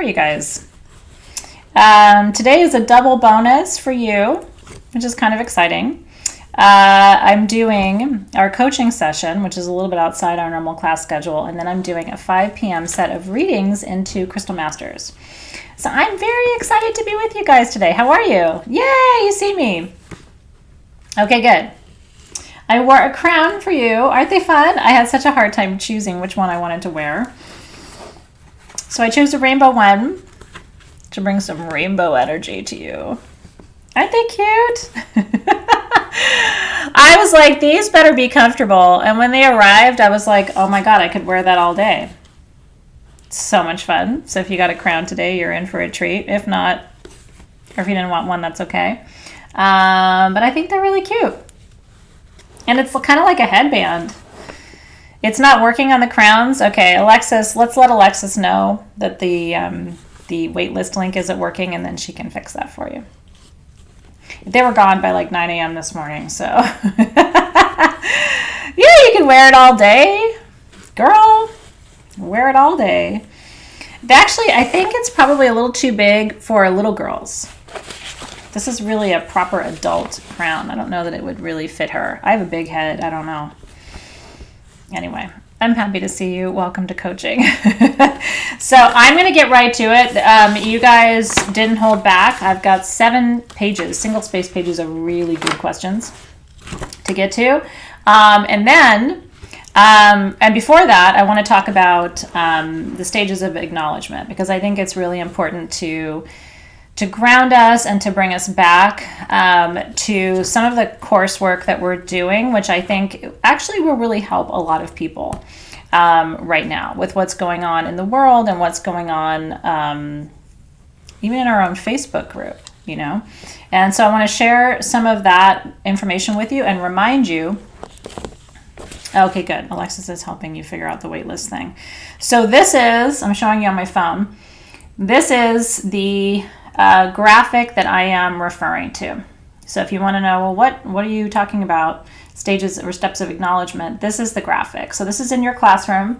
are you guys? Today is a double bonus for you, which is kind of exciting. I'm doing our coaching session, which is a little bit outside our normal class schedule, and then I'm doing a 5 p.m. set of readings into Crystal Masters. So I'm very excited to be with you guys today. How are you? Yay, you see me. Okay, good. I wore a crown for you. Aren't they fun? I had such a hard time choosing which one I wanted to wear. So I chose a rainbow one to bring some rainbow energy to you. Aren't they cute? I was like, these better be comfortable. And when they arrived, I was like, oh my God, I could wear that all day. So much fun. So if you got a crown today, you're in for a treat. If not, or if you didn't want one, that's okay. But I think they're really cute. And it's kind of like a headband. It's not working on the crowns. Okay, Alexis, let's let Alexis know that the waitlist link isn't working, and then she can fix that for you. They were gone by like 9 a.m. this morning, so. Yeah, you can wear it all day. Girl, wear it all day. Actually, I think it's probably a little too big for little girls. This is really a proper adult crown. I don't know that it would really fit her. I have a big head. I don't know. Anyway, I'm happy to see you. Welcome to coaching. So I'm going to get right to it. You guys didn't hold back. I've got 7 pages, single space pages of really good questions to get to. And before that, I want to talk about the stages of acknowledgement, because I think it's really important to ground us and to bring us back to some of the coursework that we're doing, which I think actually will really help a lot of people right now with what's going on in the world and what's going on even in our own Facebook group, you know. And so I want to share some of that information with you and remind you. Okay, good. Alexis is helping you figure out the waitlist thing. So this is, I'm showing you on my phone, this is the graphic that I am referring to. So if you want to know, well, what are you talking about, stages or steps of acknowledgement, this is the graphic. So this is in your classroom.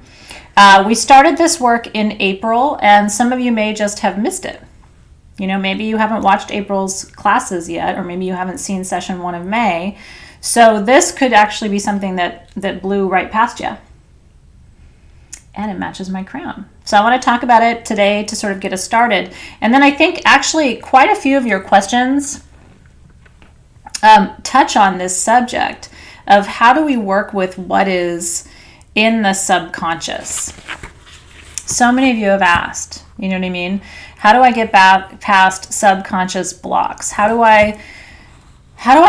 We started this work in April, and some of you may just have missed it. You know, maybe you haven't watched April's classes yet, or maybe you haven't seen session 1 of May. So this could actually be something that blew right past you. And it matches my crown. So I want to talk about it today to sort of get us started. And then I think actually quite a few of your questions touch on this subject of how do we work with what is in the subconscious. So many of you have asked, you know what I mean? How do I get back past subconscious blocks? How do I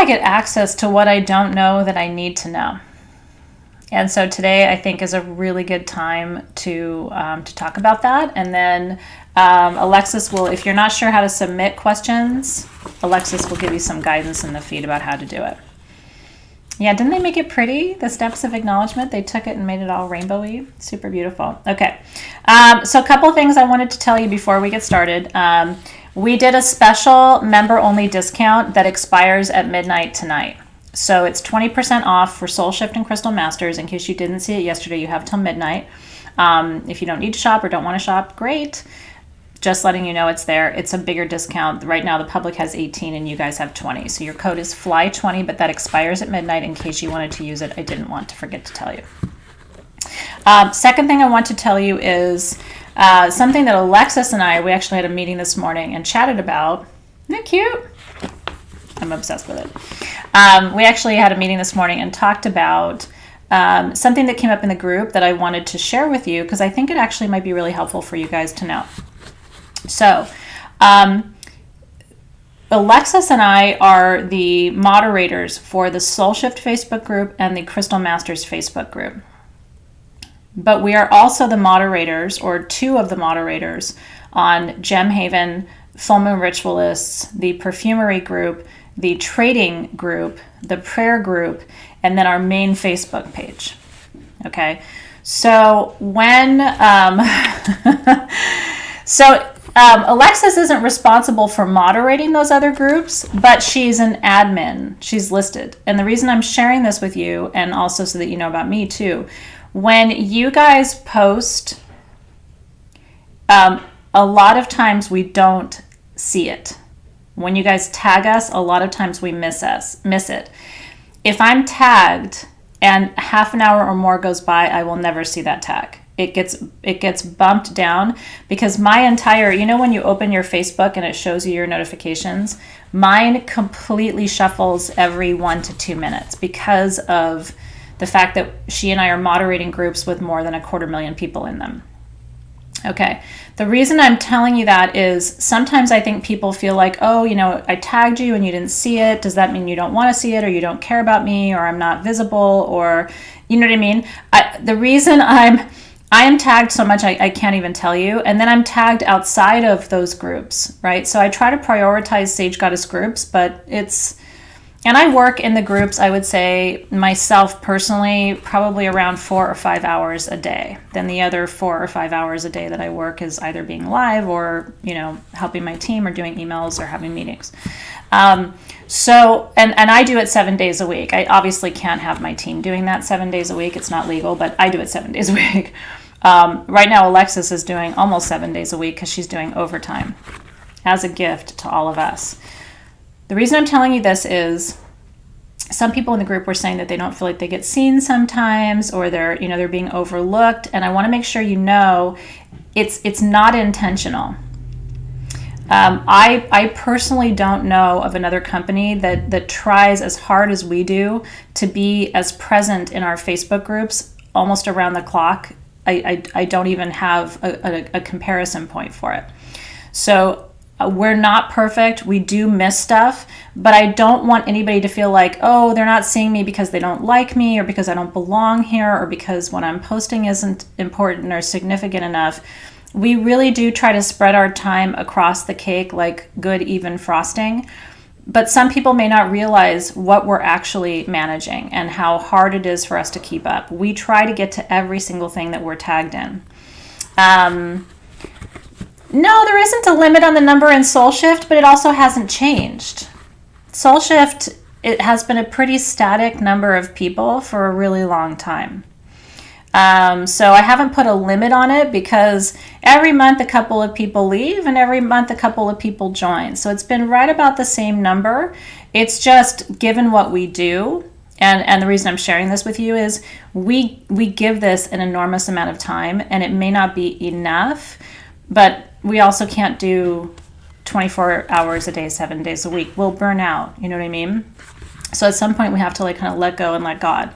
get access to what I don't know that I need to know? And so today I think is a really good time to talk about that. And then Alexis will, if you're not sure how to submit questions, Alexis will give you some guidance in the feed about how to do it. Yeah, didn't they make it pretty? The steps of acknowledgement, they took it and made it all rainbowy. Super beautiful. Okay, so a couple things I wanted to tell you before we get started. We did a special member-only discount that expires at midnight tonight. So it's 20% off for Soul Shift and Crystal Masters. In case you didn't see it yesterday, you have till midnight. If you don't need to shop or don't want to shop, great. Just letting you know it's there. It's a bigger discount. Right now the public has 18 and you guys have 20. So your code is FLY20, but that expires at midnight in case you wanted to use it. I didn't want to forget to tell you. Second thing I want to tell you is something that Alexis and we actually had a meeting this morning and chatted about. Isn't that cute? I'm obsessed with it. We actually had a meeting this morning and talked about something that came up in the group that I wanted to share with you because I think it actually might be really helpful for you guys to know. So Alexis and I are the moderators for the Soul Shift Facebook group and the Crystal Masters Facebook group. But we are also the moderators, or 2 of the moderators, on Gem Haven, Full Moon Ritualists, the Perfumery group, the Trading group, the Prayer group, and then our main Facebook page. Okay, so when Alexis isn't responsible for moderating those other groups, but she's an admin. She's listed. And the reason I'm sharing this with you, and also so that you know about me too, when you guys post a lot of times we don't see it. When you guys tag us, a lot of times we miss it. If I'm tagged and half an hour or more goes by, I will never see that tag. It gets bumped down because my entire, when you open your Facebook and it shows you your notifications, mine completely shuffles every 1 to 2 minutes because of the fact that she and I are moderating groups with more than 250,000 people in them. Okay, the reason I'm telling you that is sometimes I think people feel like, oh, I tagged you and you didn't see it. Does that mean you don't want to see it, or you don't care about me, or I'm not visible, or you know what I mean? The reason I am tagged so much, I can't even tell you. And then I'm tagged outside of those groups, right? So I try to prioritize Sage Goddess groups, but and I work in the groups, I would say myself personally, probably around 4 or 5 hours a day. Then the other 4 or 5 hours a day that I work is either being live or, helping my team or doing emails or having meetings. So I do it 7 days a week. I obviously can't have my team doing that 7 days a week. It's not legal, but I do it 7 days a week. Right now, Alexis is doing almost 7 days a week because she's doing overtime as a gift to all of us. The reason I'm telling you this is some people in the group were saying that they don't feel like they get seen sometimes, or they're being overlooked. And I want to make sure it's not intentional. I personally don't know of another company that tries as hard as we do to be as present in our Facebook groups almost around the clock. I don't even have a comparison point for it. So we're not perfect. We do miss stuff, but I don't want anybody to feel like, oh, they're not seeing me because they don't like me, or because I don't belong here, or because what I'm posting isn't important or significant enough. We really do try to spread our time across the cake like good, even frosting. But some people may not realize what we're actually managing and how hard it is for us to keep up. We try to get to every single thing that we're tagged in. No, there isn't a limit on the number in Soul Shift, but it also hasn't changed. Soul Shift, it has been a pretty static number of people for a really long time. So I haven't put a limit on it because every month a couple of people leave and every month a couple of people join. So it's been right about the same number. It's just given what we do. And the reason I'm sharing this with you is we give this an enormous amount of time, and it may not be enough, but we also can't do 24 hours a day, 7 days a week. We'll burn out. You know what I mean? So at some point we have to kind of let go and let God.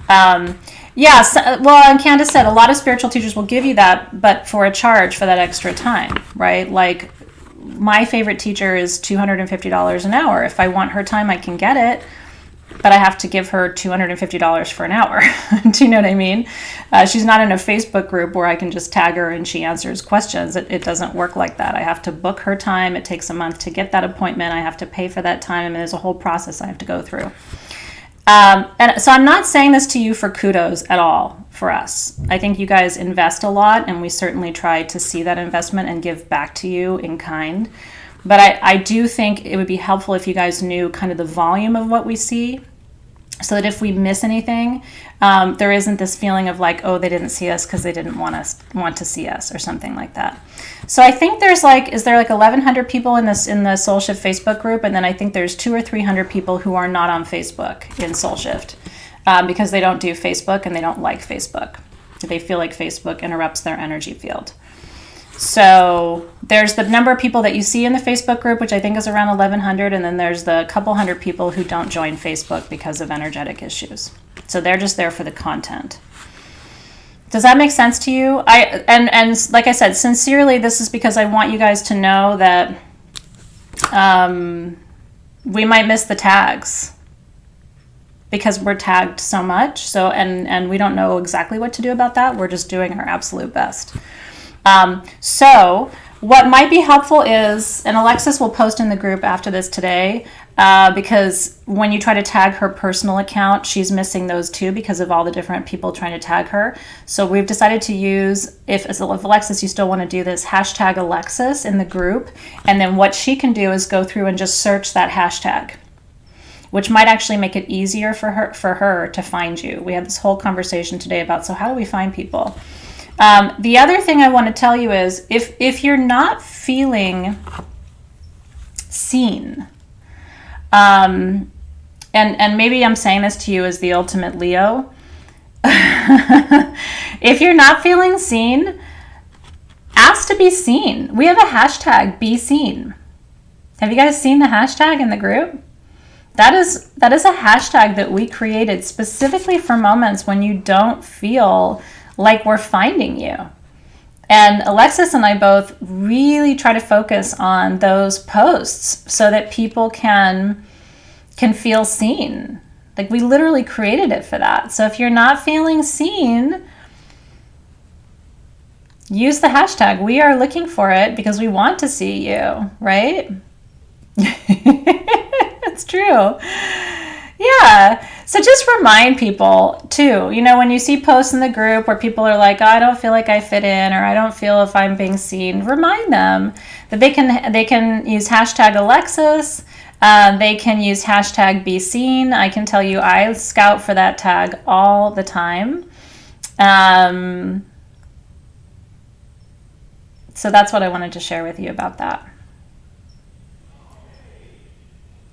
And Candace said a lot of spiritual teachers will give you that, but for a charge for that extra time, right? Like my favorite teacher is $250 an hour. If I want her time, I can get it, but I have to give her $250 for an hour. Do you know what I mean? She's not in a Facebook group where I can just tag her and she answers questions. It doesn't work like that. I have to book her time. It takes a month to get that appointment. I have to pay for that time, and there's a whole process I have to go through. And so I'm not saying this to you for kudos at all for us. I think you guys invest a lot, and we certainly try to see that investment and give back to you in kind. But I do think it would be helpful if you guys knew kind of the volume of what we see, so that if we miss anything, there isn't this feeling of like, oh, they didn't see us because they didn't want to see us or something like that. So I think there's is there 1,100 people in the Soul Shift Facebook group, and then I think there's 200 or 300 people who are not on Facebook in Soul Shift because they don't do Facebook and they don't like Facebook. They feel like Facebook interrupts their energy field. So there's the number of people that you see in the Facebook group, which I think is around 1,100, and then there's the couple hundred people who don't join Facebook because of energetic issues. So they're just there for the content. Does that make sense to you? And like I said, sincerely, this is because I want you guys to know that we might miss the tags because we're tagged so much. So and we don't know exactly what to do about that. We're just doing our absolute best. So what might be helpful is, and Alexis will post in the group after this today, because when you try to tag her personal account, she's missing those too because of all the different people trying to tag her. So we've decided to use, if Alexis, you still want to do this, hashtag Alexis in the group. And then what she can do is go through and just search that hashtag, which might actually make it easier for her to find you. We had this whole conversation today about, so how do we find people? The other thing I want to tell you is if you're not feeling seen, and maybe I'm saying this to you as the ultimate Leo, if you're not feeling seen, ask to be seen. We have a hashtag, be seen. Have you guys seen the hashtag in the group? That is a hashtag that we created specifically for moments when you don't feel like we're finding you. And Alexis and I both really try to focus on those posts so that people can feel seen. Like, we literally created it for that. So if you're not feeling seen, use the hashtag. We are looking for it because we want to see you, right? It's true. Yeah. So just remind people too, when you see posts in the group where people are like, oh, I don't feel like I fit in, or I don't feel if I'm being seen, remind them that they can use hashtag Alexis. They can use hashtag be seen. I can tell you I scout for that tag all the time. So that's what I wanted to share with you about that.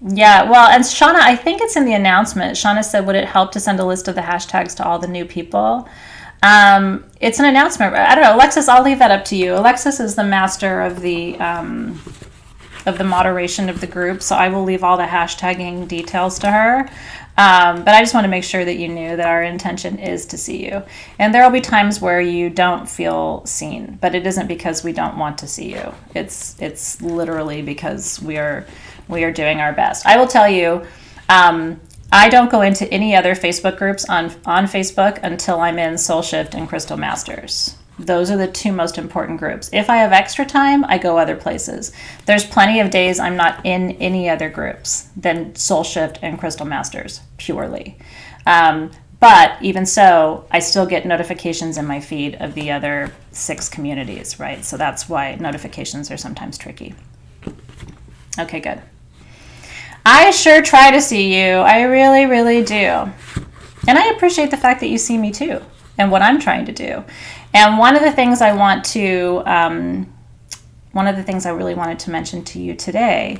Yeah, well, and Shauna, I think it's in the announcement. Shauna said, would it help to send a list of the hashtags to all the new people? It's an announcement. I don't know. Alexis, I'll leave that up to you. Alexis is the master of the moderation of the group, so I will leave all the hashtagging details to her. But I just want to make sure that you knew that our intention is to see you. And there will be times where you don't feel seen, but it isn't because we don't want to see you. It's literally because we are doing our best. I will tell you, I don't go into any other Facebook groups on Facebook until I'm in Soul Shift and Crystal Masters. Those are the two most important groups. If I have extra time, I go other places. There's plenty of days I'm not in any other groups than Soul Shift and Crystal Masters, purely. But even so, I still get notifications in my feed of the other 6 communities, right? So that's why notifications are sometimes tricky. Okay, good. I sure try to see you. I really, really do. And I appreciate the fact that you see me too, and what I'm trying to do. And one of the things I really wanted to mention to you today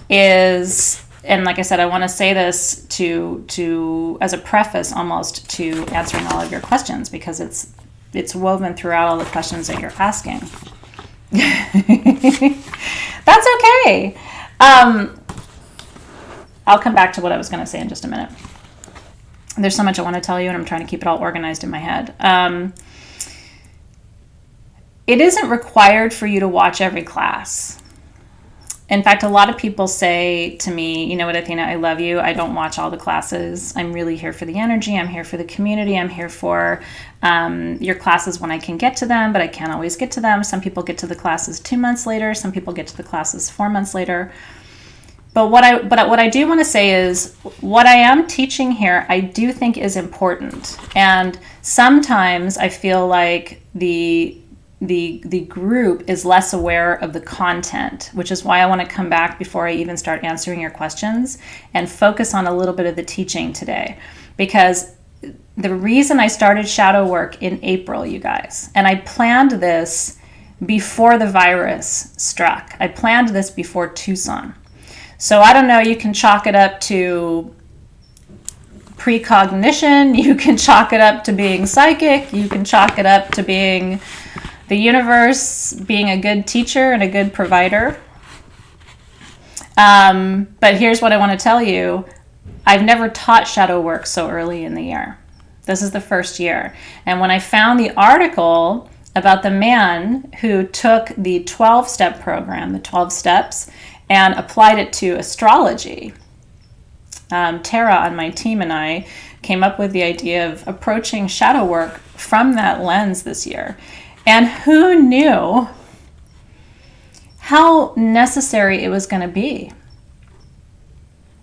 is, and like I said, I want to say this to as a preface almost to answering all of your questions, because it's woven throughout all the questions that you're asking. That's okay. I'll come back to what I was going to say in just a minute. There's so much I want to tell you, and I'm trying to keep it all organized in my head. It isn't required for you to watch every class. In fact, a lot of people say to me, you know what, Athena, I love you. I don't watch all the classes. I'm really here for the energy. I'm here for the community. I'm here for your classes when I can get to them, but I can't always get to them. Some people get to the classes 2 months later. Some people get to the classes 4 months later. But what I do want to say is what I am teaching here, I do think is important. And sometimes I feel like the group is less aware of the content, which is why I want to come back before I even start answering your questions and focus on a little bit of the teaching today. Because the reason I started shadow work in April, you guys, and I planned this before the virus struck. I planned this before Tucson. So I don't know, you can chalk it up to precognition, you can chalk it up to being psychic, you can chalk it up to being the universe being a good teacher and a good provider. But here's what I want to tell you. I've never taught shadow work so early in the year. This is the first year. And when I found the article about the man who took the 12-step program, the 12 steps, and applied it to astrology, Tara on my team and I came up with the idea of approaching shadow work from that lens this year. And who knew how necessary it was going to be?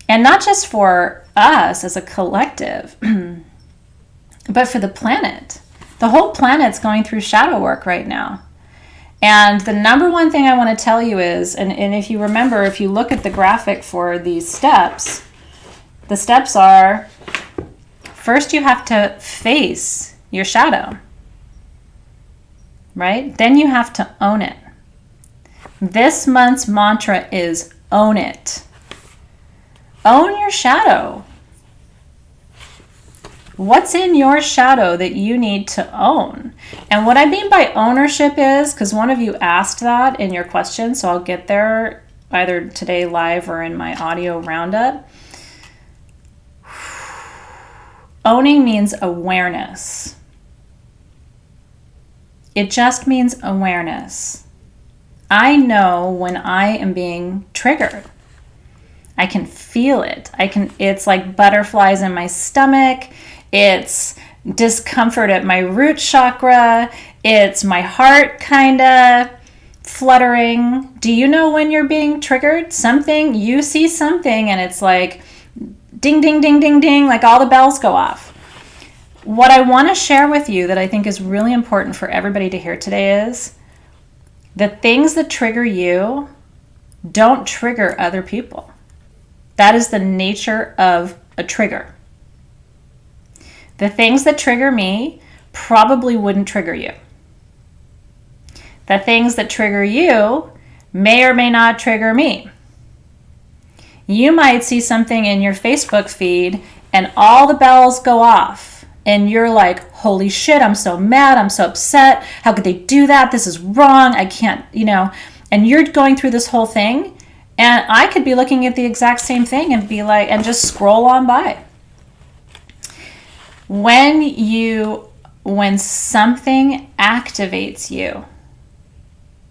And not just for us as a collective, but for the planet. The whole planet's going through shadow work right now. And the number one thing I want to tell you is, and if you remember, if you look at the graphic for these steps, the steps are, first you have to face your shadow. right? Then you have to own it. This month's mantra is own it. Own your shadow. What's in your shadow that you need to own? And what I mean by ownership is, because one of you asked that in your question, so I'll get there either today live or in my audio roundup. Owning means awareness. It just means awareness. I know when I am being triggered. I can feel it. It's like butterflies in my stomach. It's discomfort at my root chakra. It's my heart kind of fluttering. Do you know when you're being triggered? You see something and it's like ding, ding, ding, ding, ding, like all the bells go off. What I want to share with you that I think is really important for everybody to hear today is the things that trigger you don't trigger other people. That is the nature of a trigger. The things that trigger me probably wouldn't trigger you. The things that trigger you may or may not trigger me. You might see something in your Facebook feed and all the bells go off. And you're like, holy shit, I'm so mad, I'm so upset. How could they do that? This is wrong. I can't, and you're going through this whole thing. And I could be looking at the exact same thing and be like, and just scroll on by. When something activates you,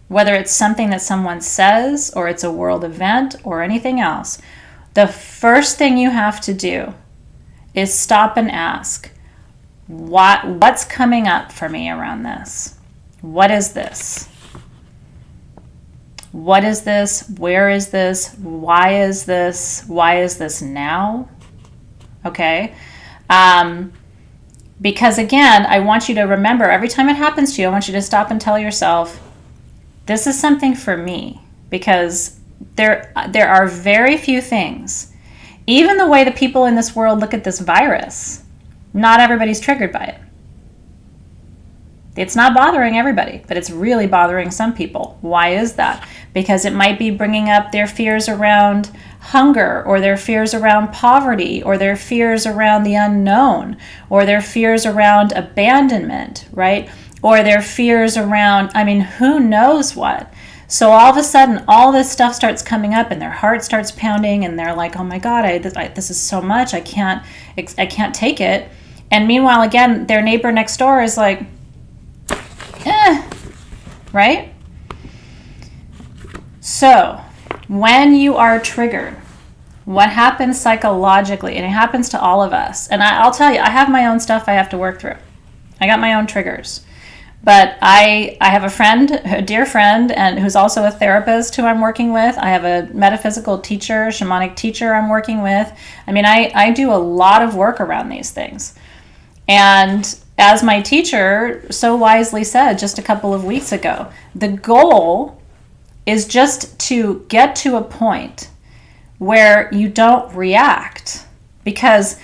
whether it's something that someone says or it's a world event or anything else, the first thing you have to do is stop and ask, what's coming up for me around this? What is this? What is this? Where is this? Why is this? Why is this now? Okay. Because again, I want you to remember every time it happens to you, I want you to stop and tell yourself, this is something for me, because there are very few things, even the way the people in this world look at this virus, not everybody's triggered by it. It's not bothering everybody, but it's really bothering some people. Why is that? Because it might be bringing up their fears around hunger, or their fears around poverty, or their fears around the unknown, or their fears around abandonment, right? Or their fears around, who knows what. So all of a sudden, all this stuff starts coming up and their heart starts pounding and they're like, oh my God, this is so much, I can't take it. And meanwhile, again, their neighbor next door is like, right? So when you are triggered, what happens psychologically, and it happens to all of us, and I'll tell you, I have my own stuff I have to work through. I got my own triggers. But I have a dear friend, and who's also a therapist who I'm working with. I have a metaphysical teacher, shamanic teacher I'm working with. I do a lot of work around these things. And as my teacher so wisely said just a couple of weeks ago, the goal is just to get to a point where you don't react, because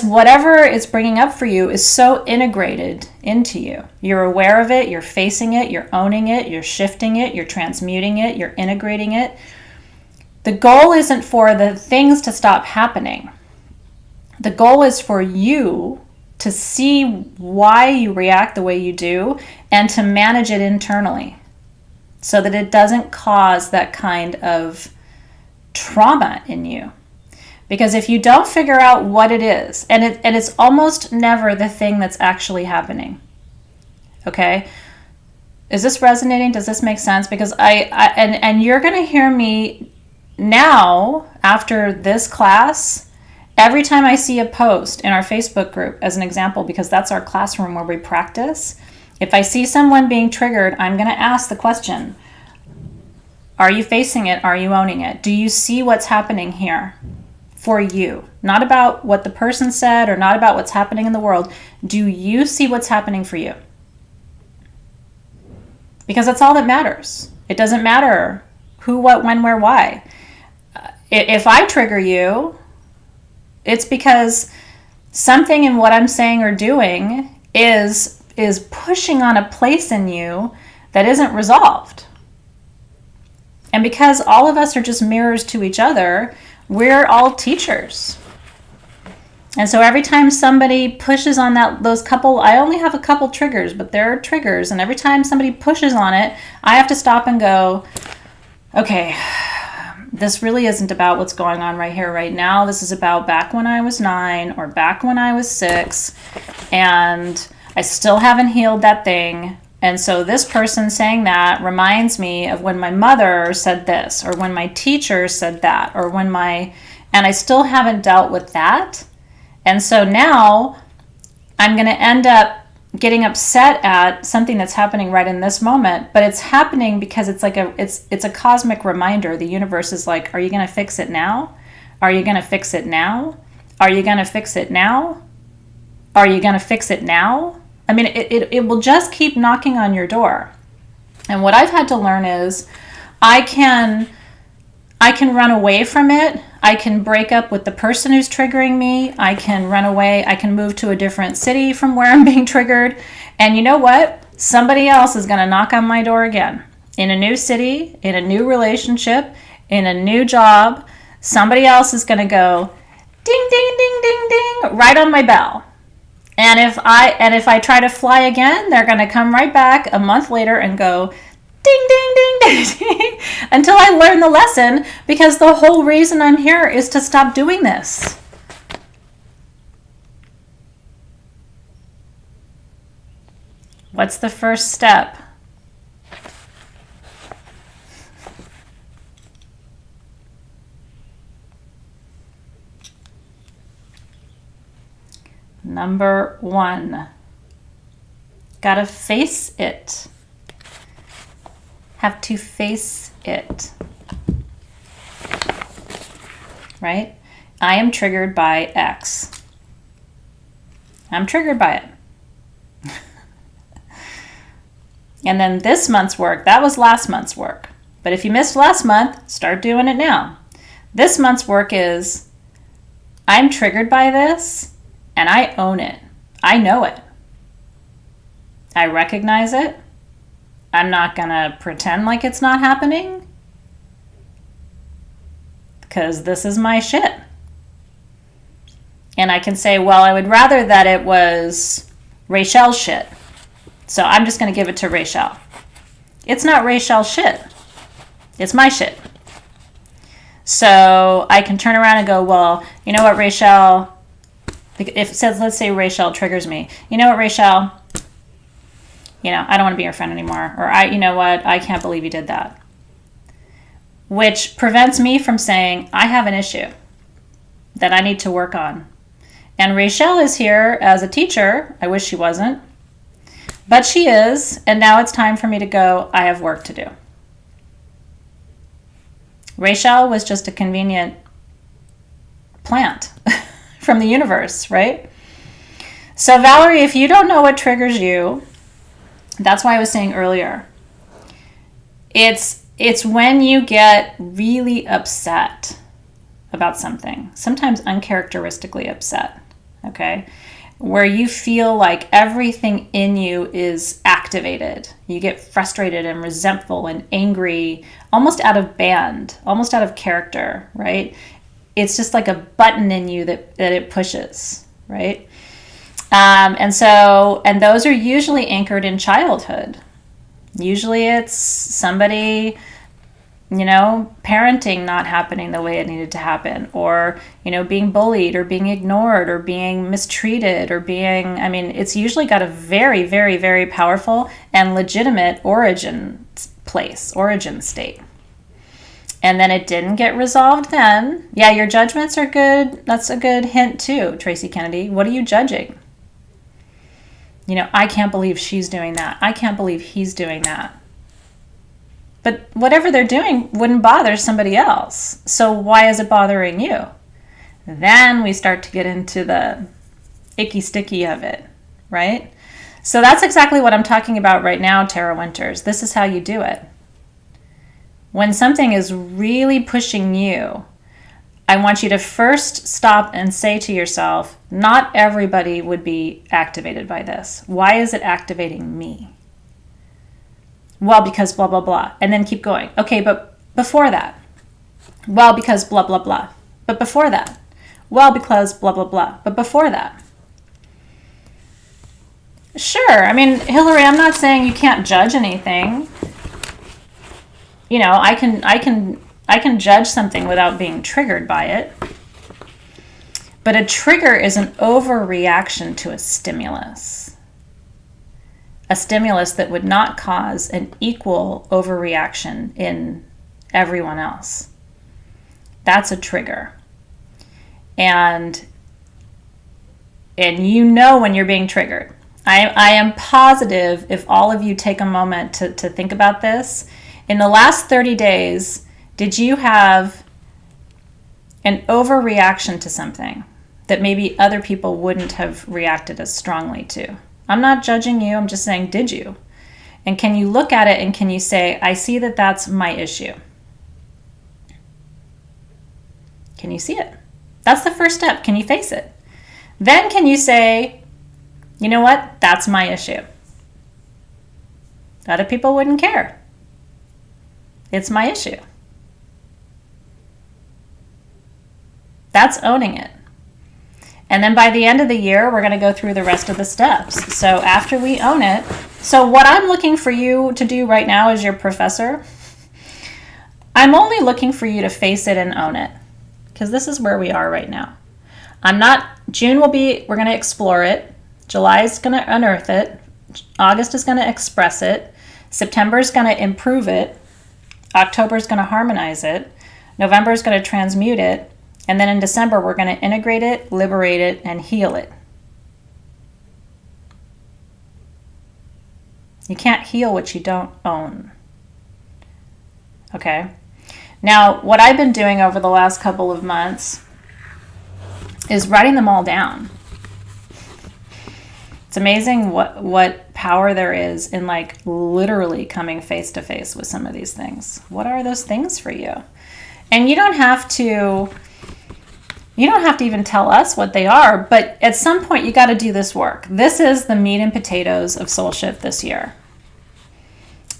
whatever it's bringing up for you is so integrated into you. You're aware of it, you're facing it, you're owning it, you're shifting it, you're transmuting it, you're integrating it. The goal isn't for the things to stop happening. The goal is for you to see why you react the way you do and to manage it internally so that it doesn't cause that kind of trauma in you. Because if you don't figure out what it is, and it's almost never the thing that's actually happening. Okay? Is this resonating? Does this make sense? Because and you're going to hear me now after this class, every time I see a post in our Facebook group, as an example, because that's our classroom where we practice. If I see someone being triggered, I'm going to ask the question, are you facing it? Are you owning it? Do you see what's happening here? For you, not about what the person said or not about what's happening in the world. Do you see what's happening for you? Because that's all that matters. It doesn't matter who, what, when, where, why. If I trigger you, it's because something in what I'm saying or doing is is pushing on a place in you that isn't resolved. And because all of us are just mirrors to each other, we're all teachers. And so every time somebody pushes on those couple, I only have a couple triggers, but there are triggers. And every time somebody pushes on it, I have to stop and go, okay, this really isn't about what's going on right here, right now. This is about back when I was 9 or back when I was 6, and I still haven't healed that thing. And so this person saying that reminds me of when my mother said this, or when my teacher said that, or and I still haven't dealt with that. And so now I'm going to end up getting upset at something that's happening right in this moment, but it's happening because it's like it's a cosmic reminder. The universe is like, are you going to fix it now? Are you going to fix it now? Are you going to fix it now? Are you going to fix it now? I mean, it will just keep knocking on your door. And what I've had to learn is I can run away from it. I can break up with the person who's triggering me. I can run away. I can move to a different city from where I'm being triggered. And you know what? Somebody else is going to knock on my door again. In a new city, in a new relationship, in a new job. Somebody else is going to go ding, ding, ding, ding, ding, right on my bell. And if I try to fly again, they're going to come right back a month later and go ding, ding, ding, ding, ding, until I learn the lesson, because the whole reason I'm here is to stop doing this. What's the first step? Number 1, gotta face it. Have to face it. Right? I am triggered by X. I'm triggered by it. And then this month's work, that was last month's work. But if you missed last month, start doing it now. This month's work is, I'm triggered by this, and I own it. I know it. I recognize it. I'm not going to pretend like it's not happening, because this is my shit. And I can say, well, I would rather that it was Rachel's shit. So I'm just going to give it to Rachel. It's not Rachel's shit. It's my shit. So I can turn around and go, well, you know what, Rachel? If it says, let's say Rachel triggers me. You know what, Rachel? I don't want to be your friend anymore. Or you know what? I can't believe you did that. Which prevents me from saying, I have an issue that I need to work on. And Rachel is here as a teacher. I wish she wasn't. But she is. And now it's time for me to go, I have work to do. Rachel was just a convenient plant from the universe, right? So Valerie, if you don't know what triggers you, that's why I was saying earlier, it's when you get really upset about something, sometimes uncharacteristically upset, okay? Where you feel like everything in you is activated. You get frustrated and resentful and angry, almost out of band, almost out of character, right? It's just like a button in you that it pushes, right? And those are usually anchored in childhood. Usually it's somebody, parenting not happening the way it needed to happen, or, being bullied or being ignored or being mistreated or it's usually got a very, very, very powerful and legitimate origin state. And then it didn't get resolved then. Yeah, your judgments are good. That's a good hint too, Tracy Kennedy. What are you judging? I can't believe she's doing that. I can't believe he's doing that. But whatever they're doing wouldn't bother somebody else. So why is it bothering you? Then we start to get into the icky sticky of it, right? So that's exactly what I'm talking about right now, Tara Winters. This is how you do it. When something is really pushing you, I want you to first stop and say to yourself, not everybody would be activated by this. Why is it activating me? Well, because blah, blah, blah. And then keep going. Okay, but before that. Well, because blah, blah, blah. But before that. Well, because blah, blah, blah. But before that. Sure. I mean, Hillary, I'm not saying you can't judge anything. You know, I can judge something without being triggered by it. But a trigger is an overreaction to a stimulus. A stimulus that would not cause an equal overreaction in everyone else. That's a trigger. And you know when you're being triggered. I am positive if all of you take a moment to think about this. In the last 30 days, did you have an overreaction to something that maybe other people wouldn't have reacted as strongly to? I'm not judging you. I'm just saying, did you? And can you look at it and can you say, I see that that's my issue? Can you see it? That's the first step. Can you face it? Then can you say, you know what? That's my issue. Other people wouldn't care. It's my issue. That's owning it. And then by the end of the year, we're going to go through the rest of the steps. So after we own it, so what I'm looking for you to do right now as your professor, I'm only looking for you to face it and own it. Because this is where we are right now. June will be, we're going to explore it. July is going to unearth it. August is going to express it. September is going to improve it. October is going to harmonize it. November is going to transmute it. And then in December, we're going to integrate it, liberate it, and heal it. You can't heal what you don't own. Okay? Now, what I've been doing over the last couple of months is writing them all down. It's amazing what power there is in like literally coming face to face with some of these things. What are those things for you? And you don't have to even tell us what they are, but at some point you got to do this work. This is the meat and potatoes of Soul Shift this year.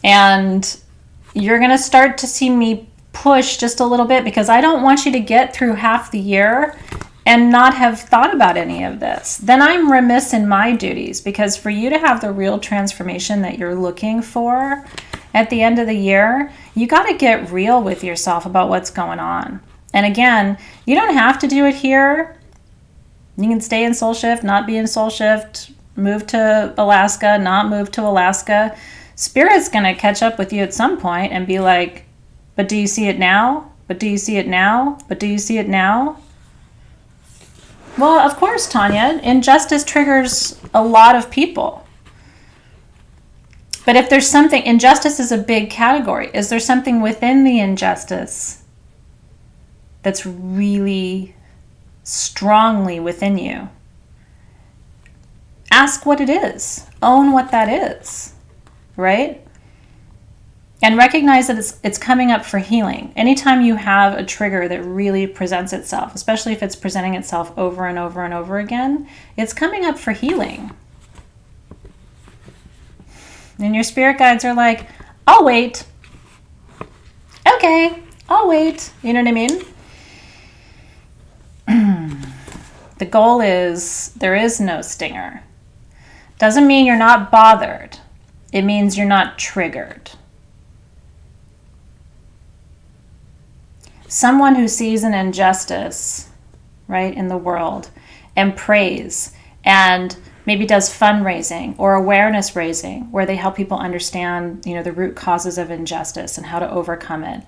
And you're going to start to see me push just a little bit because I don't want you to get through half the year and not have thought about any of this. Then I'm remiss in my duties, because for you to have the real transformation that you're looking for at the end of the year, you got to get real with yourself about what's going on. And again, you don't have to do it here. You can stay in Soul Shift, not be in Soul Shift, move to Alaska, not move to Alaska. Spirit's going to catch up with you at some point and be like, but do you see it now? But do you see it now? But do you see it now? Well, of course, Tanya, injustice triggers a lot of people. But if there's something, injustice is a big category. Is there something within the injustice that's really strongly within you? Ask what it is. Own what that is, right? And recognize that it's coming up for healing. Anytime you have a trigger that really presents itself, especially if it's presenting itself over and over and over again, it's coming up for healing. And your spirit guides are like, I'll wait. Okay, I'll wait. You know what I mean? The goal is there is no stinger. Doesn't mean you're not bothered. It means you're not triggered. Someone who sees an injustice, right, in the world and prays and maybe does fundraising or awareness raising where they help people understand, the root causes of injustice and how to overcome it.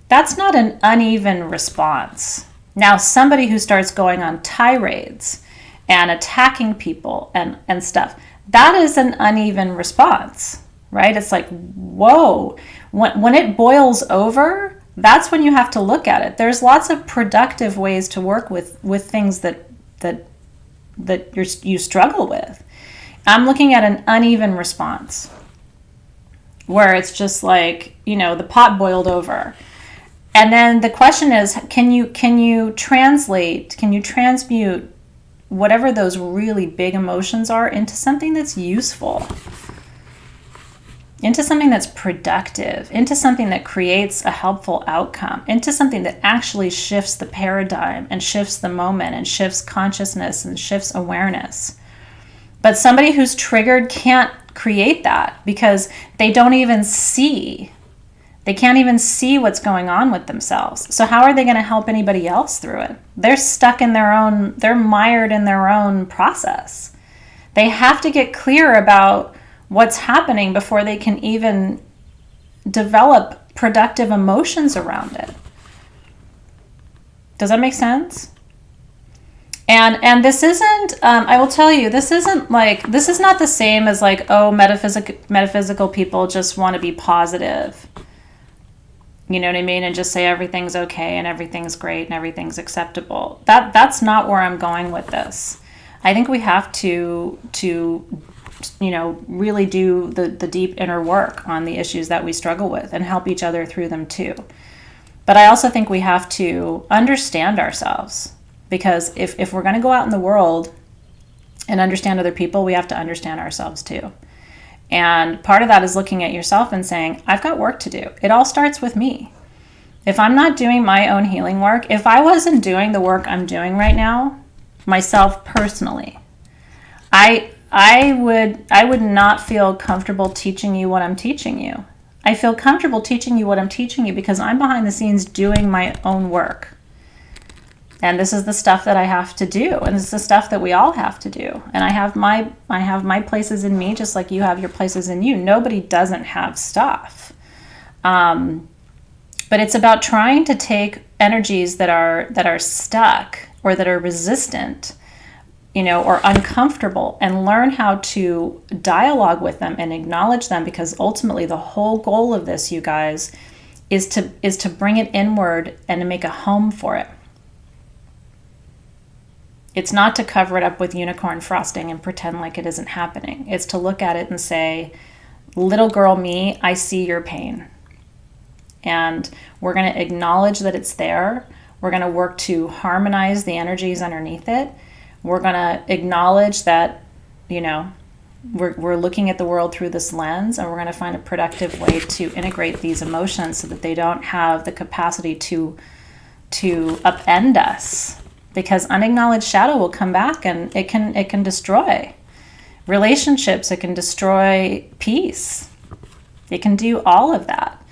That's not an uneven response. Now, somebody who starts going on tirades and attacking people and stuff, that is an uneven response, right? It's like, whoa, when it boils over, that's when you have to look at it. There's lots of productive ways to work with things that you struggle with. I'm looking at an uneven response where it's just like, the pot boiled over. And then the question is, can you transmute whatever those really big emotions are into something that's useful, into something that's productive, into something that creates a helpful outcome, into something that actually shifts the paradigm and shifts the moment and shifts consciousness and shifts awareness. But somebody who's triggered can't create that because they don't even see. They can't even see what's going on with themselves. So how are they going to help anybody else through it? They're stuck in they're mired in their own process. They have to get clear about what's happening before they can even develop productive emotions around it. Does that make sense? And this isn't, I will tell you, this is not the same as like, oh, metaphysical people just want to be positive. You know what I mean? And just say everything's okay and everything's great and everything's acceptable. That's not where I'm going with this. I think we have to really do the deep inner work on the issues that we struggle with and help each other through them too. But I also think we have to understand ourselves, because if we're going to go out in the world and understand other people, we have to understand ourselves too. And part of that is looking at yourself and saying, I've got work to do. It all starts with me. If I'm not doing my own healing work, if I wasn't doing the work I'm doing right now, myself personally, I would not feel comfortable teaching you what I'm teaching you. I feel comfortable teaching you what I'm teaching you because I'm behind the scenes doing my own work. And this is the stuff that I have to do. And this is the stuff that we all have to do. And I have my places in me, just like you have your places in you. Nobody doesn't have stuff. But it's about trying to take energies that are stuck or that are resistant, or uncomfortable, and learn how to dialogue with them and acknowledge them, because ultimately the whole goal of this, you guys, is to bring it inward and to make a home for it. It's not to cover it up with unicorn frosting and pretend like it isn't happening. It's to look at it and say, little girl me, I see your pain. And we're going to acknowledge that it's there. We're going to work to harmonize the energies underneath it. We're going to acknowledge that, we're looking at the world through this lens, and we're going to find a productive way to integrate these emotions so that they don't have the capacity to upend us. Because unacknowledged shadow will come back and it can destroy relationships. It can destroy peace. It can do all of that.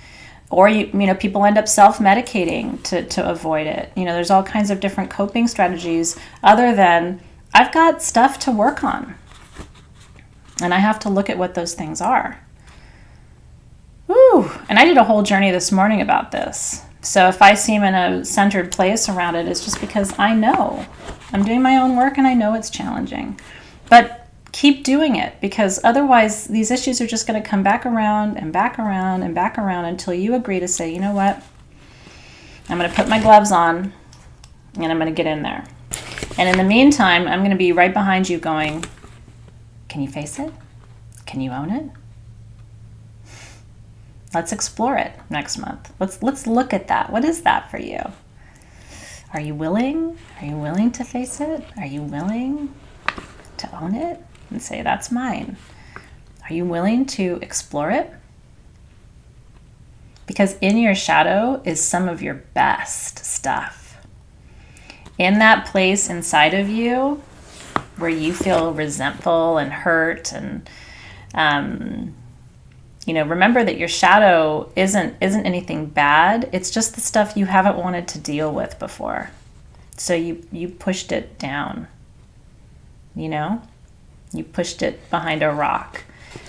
Or people end up self-medicating to avoid it. There's all kinds of different coping strategies other than I've got stuff to work on. And I have to look at what those things are. Woo! And I did a whole journey this morning about this. So if I seem in a centered place around it, it's just because I know I'm doing my own work and I know it's challenging. But keep doing it, because otherwise these issues are just going to come back around and back around and back around until you agree to say, you know what? I'm going to put my gloves on and I'm going to get in there. And in the meantime, I'm going to be right behind you going, can you face it? Can you own it? Let's explore it next month. Let's look at that. What is that for you? Are you willing? Are you willing to face it? Are you willing to own it and say, that's mine? Are you willing to explore it? Because in your shadow is some of your best stuff. In that place inside of you where you feel resentful and hurt and remember that your shadow isn't anything bad. It's just the stuff you haven't wanted to deal with before. So you pushed it down. You pushed it behind a rock.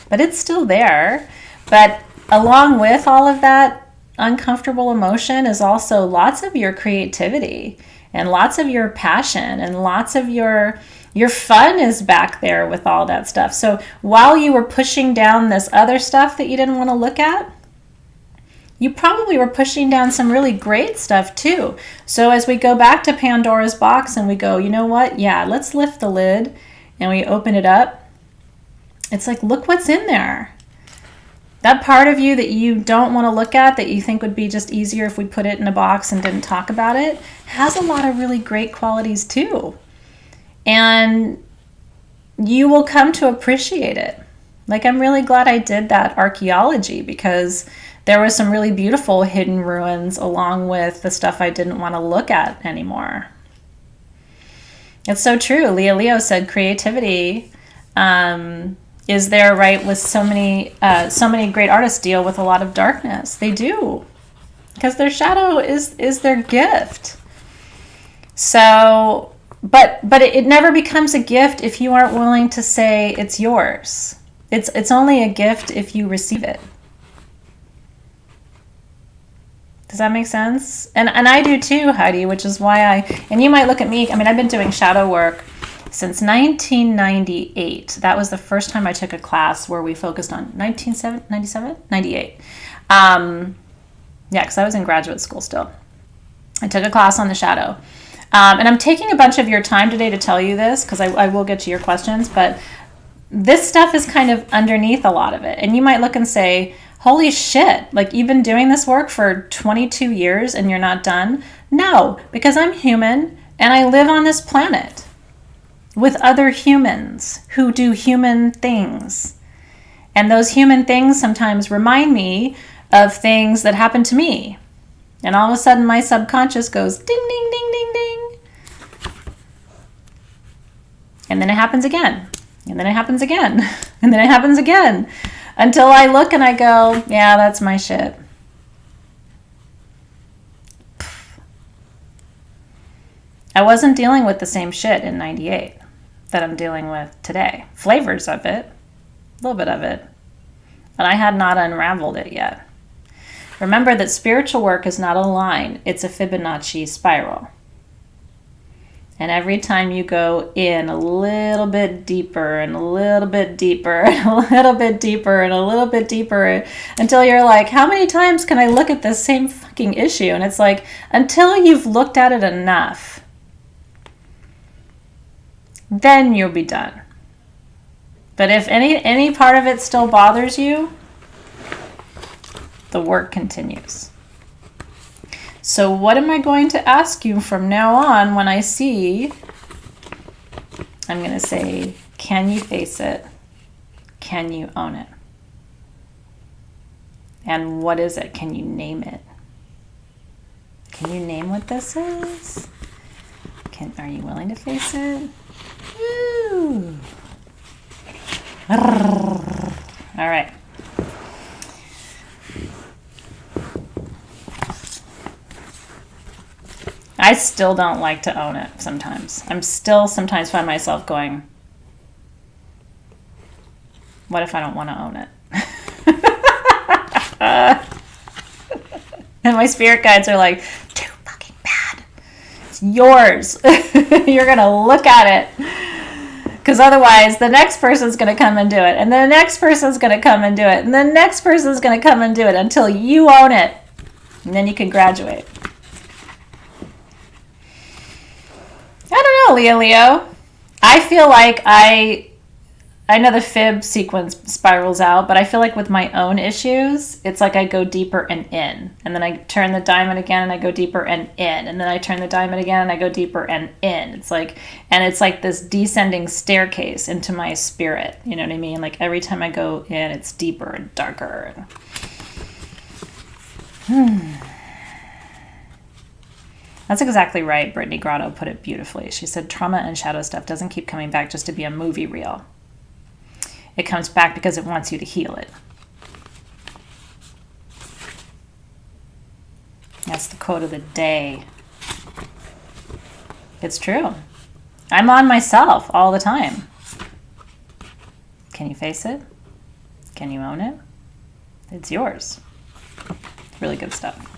But it's still there. But along with all of that uncomfortable emotion is also lots of your creativity and lots of your passion and lots of your fun is back there with all that stuff. So while you were pushing down this other stuff that you didn't want to look at, you probably were pushing down some really great stuff too. So as we go back to Pandora's box and we go, you know what? Yeah, let's lift the lid and we open it up. It's like, look what's in there. That part of you that you don't want to look at, that you think would be just easier if we put it in a box and didn't talk about it, has a lot of really great qualities too. And you will come to appreciate it. Like, I'm really glad I did that archaeology, because there was some really beautiful hidden ruins along with the stuff I didn't want to look at anymore. It's so true. Leo said creativity is there, right? With so many great artists deal with a lot of darkness. They do, because their shadow is their gift. So, but it never becomes a gift if you aren't willing to say it's yours. It's only a gift if you receive it. Does that make sense? And I do too, Heidi, which is why and you might look at me, I mean, I've been doing shadow work since 1998. That was the first time I took a class where we focused on 98. Yeah, because I was in graduate school still. I took a class on the shadow. And I'm taking a bunch of your time today to tell you this, because I will get to your questions, but this stuff is kind of underneath a lot of it. And you might look and say, holy shit, like, you've been doing this work for 22 years and you're not done? No, because I'm human and I live on this planet with other humans who do human things. And those human things sometimes remind me of things that happened to me. And all of a sudden my subconscious goes ding, ding, ding, ding, ding. And then it happens again. And then it happens again. And then it happens again. Until I look and I go, yeah, that's my shit. I wasn't dealing with the same shit in 98 that I'm dealing with today. Flavors of it, a little bit of it. But I had not unraveled it yet. Remember that spiritual work is not a line, it's a Fibonacci spiral. And every time you go in a little bit deeper and a little bit deeper and a little bit deeper and a little bit deeper, until you're like, how many times can I look at this same fucking issue? And it's like, until you've looked at it enough, then you'll be done. But if any part of it still bothers you, the work continues. So what am I going to ask you from now on when I see? I'm going to say, can you face it? Can you own it? And what is it? Can you name it? Can you name what this is? Are you willing to face it? Woo. All right. I still don't like to own it sometimes. I'm still sometimes find myself going, what if I don't want to own it? And my spirit guides are like, too fucking bad. It's yours. You're going to look at it. Because otherwise, the next person's going to come and do it. And the next person's going to come and do it. And the next person's going to come and do it until you own it. And then you can graduate. I don't know, Leo. I feel like I know the fib sequence spirals out, but I feel like with my own issues, it's like I go deeper and in. And then I turn the diamond again and I go deeper and in. And then I turn the diamond again and I go deeper and in. It's like this descending staircase into my spirit. You know what I mean? Like every time I go in, it's deeper and darker. That's exactly right. Brittany Grotto put it beautifully. She said, trauma and shadow stuff doesn't keep coming back just to be a movie reel. It comes back because it wants you to heal it. That's the quote of the day. It's true. I'm on myself all the time. Can you face it? Can you own it? It's yours. It's really good stuff.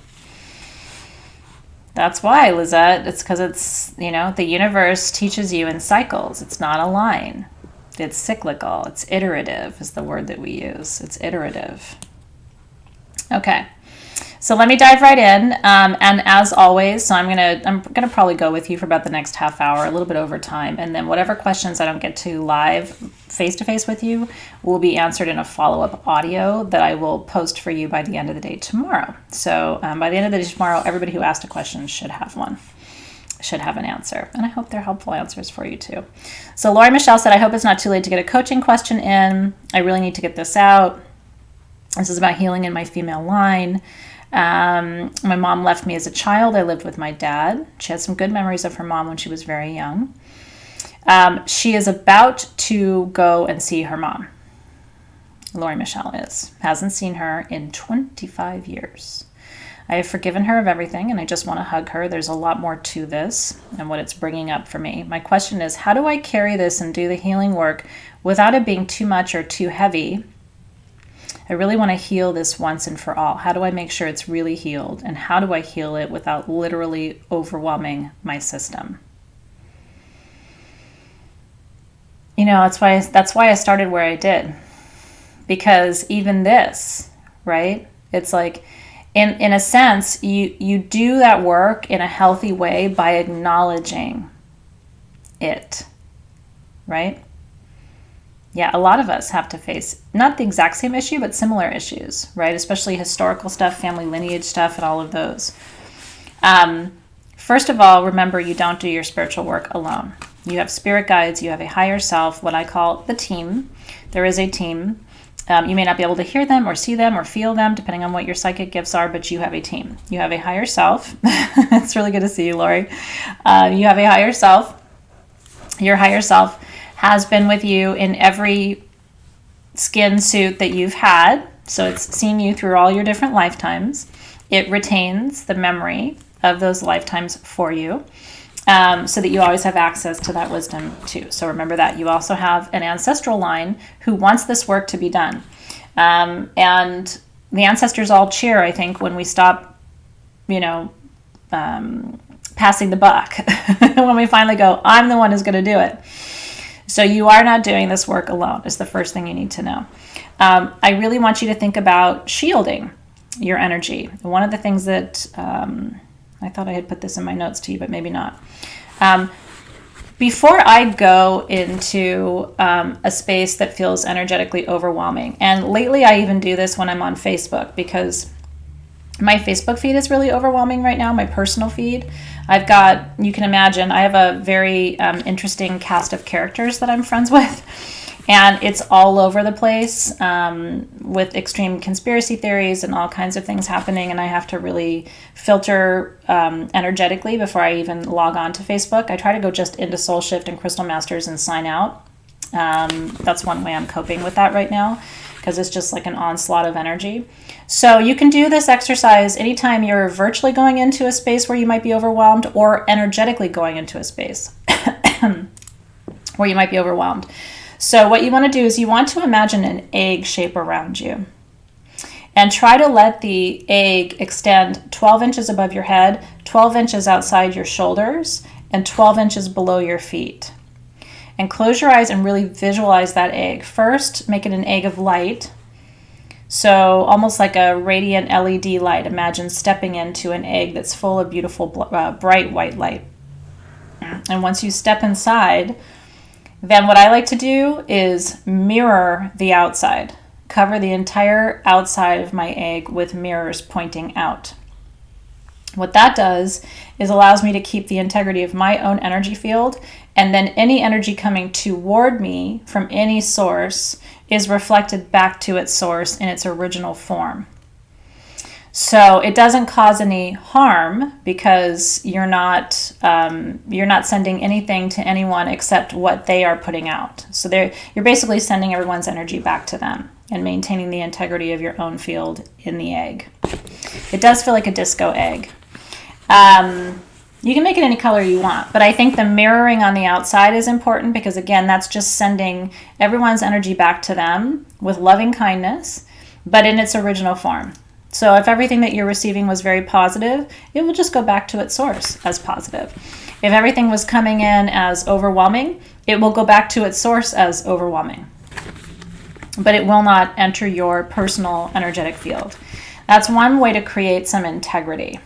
That's why, Lizette, it's because it's, the universe teaches you in cycles. It's not a line. It's cyclical. It's iterative is the word that we use. It's iterative. Okay. So let me dive right in. And as always, so I'm gonna probably go with you for about the next half hour, a little bit over time, and then whatever questions I don't get to live face to face with you will be answered in a follow-up audio that I will post for you by the end of the day tomorrow. So by the end of the day tomorrow, everybody who asked a question should have an answer. And I hope they're helpful answers for you too. So Lori Michelle said, I hope it's not too late to get a coaching question in. I really need to get this out. This is about healing in my female line. My mom left me as a child. I lived with my dad. She had some good memories of her mom when she was very young. She is about to go and see her mom. Lori Michelle hasn't seen her in 25 years. I have forgiven her of everything, and I just want to hug her. There's a lot more to this and what it's bringing up for me. My question is, how do I carry this and do the healing work without it being too much or too heavy? I really want to heal this once and for all. How do I make sure it's really healed? And how do I heal it without literally overwhelming my system? You know, that's why I started where I did. Because even this, right? It's like, in a sense, you do that work in a healthy way by acknowledging it, right? Yeah, a lot of us have to face not the exact same issue, but similar issues, right? Especially historical stuff, family lineage stuff, and all of those. First of all, remember you don't do your spiritual work alone. You have spirit guides, you have a higher self, what I call the team. There is a team. You may not be able to hear them or see them or feel them, depending on what your psychic gifts are, but you have a team. You have a higher self. It's really good to see you, Lori. You have a higher self. Your higher self has been with you in every skin suit that you've had. So it's seen you through all your different lifetimes. It retains the memory of those lifetimes for you, so that you always have access to that wisdom too. So remember that. You also have an ancestral line who wants this work to be done. And the ancestors all cheer, I think, when we stop, passing the buck. When we finally go, I'm the one who's going to do it. So you are not doing this work alone is the first thing you need to know. I really want you to think about shielding your energy. One of the things that I thought I had put this in my notes to you, but maybe not. Before I go into a space that feels energetically overwhelming, and lately I even do this when I'm on Facebook, because my Facebook feed is really overwhelming right now, my personal feed. I've got, you can imagine, I have a very interesting cast of characters that I'm friends with, and it's all over the place with extreme conspiracy theories and all kinds of things happening, and I have to really filter energetically before I even log on to Facebook. I try to go just into Soul Shift and Crystal Masters and sign out. That's one way I'm coping with that right now, because it's just like an onslaught of energy. So you can do this exercise anytime you're virtually going into a space where you might be overwhelmed, or energetically going into a space where you might be overwhelmed. So what you want to do is you want to imagine an egg shape around you, and try to let the egg extend 12 inches above your head, 12 inches outside your shoulders, and 12 inches below your feet. And close your eyes and really visualize that egg. First, make it an egg of light. So almost like a radiant LED light. Imagine stepping into an egg that's full of beautiful, bright white light. And once you step inside, then what I like to do is mirror the outside. Cover the entire outside of my egg with mirrors pointing out. What that does is allows me to keep the integrity of my own energy field, and then any energy coming toward me from any source is reflected back to its source in its original form. So it doesn't cause any harm, because you're not sending anything to anyone except what they are putting out. So you're basically sending everyone's energy back to them and maintaining the integrity of your own field in the egg. It does feel like a disco egg. You can make it any color you want, but I think the mirroring on the outside is important, because again, that's just sending everyone's energy back to them with loving kindness, but in its original form. So if everything that you're receiving was very positive, it will just go back to its source as positive. If everything was coming in as overwhelming, it will go back to its source as overwhelming. But it will not enter your personal energetic field. That's one way to create some integrity.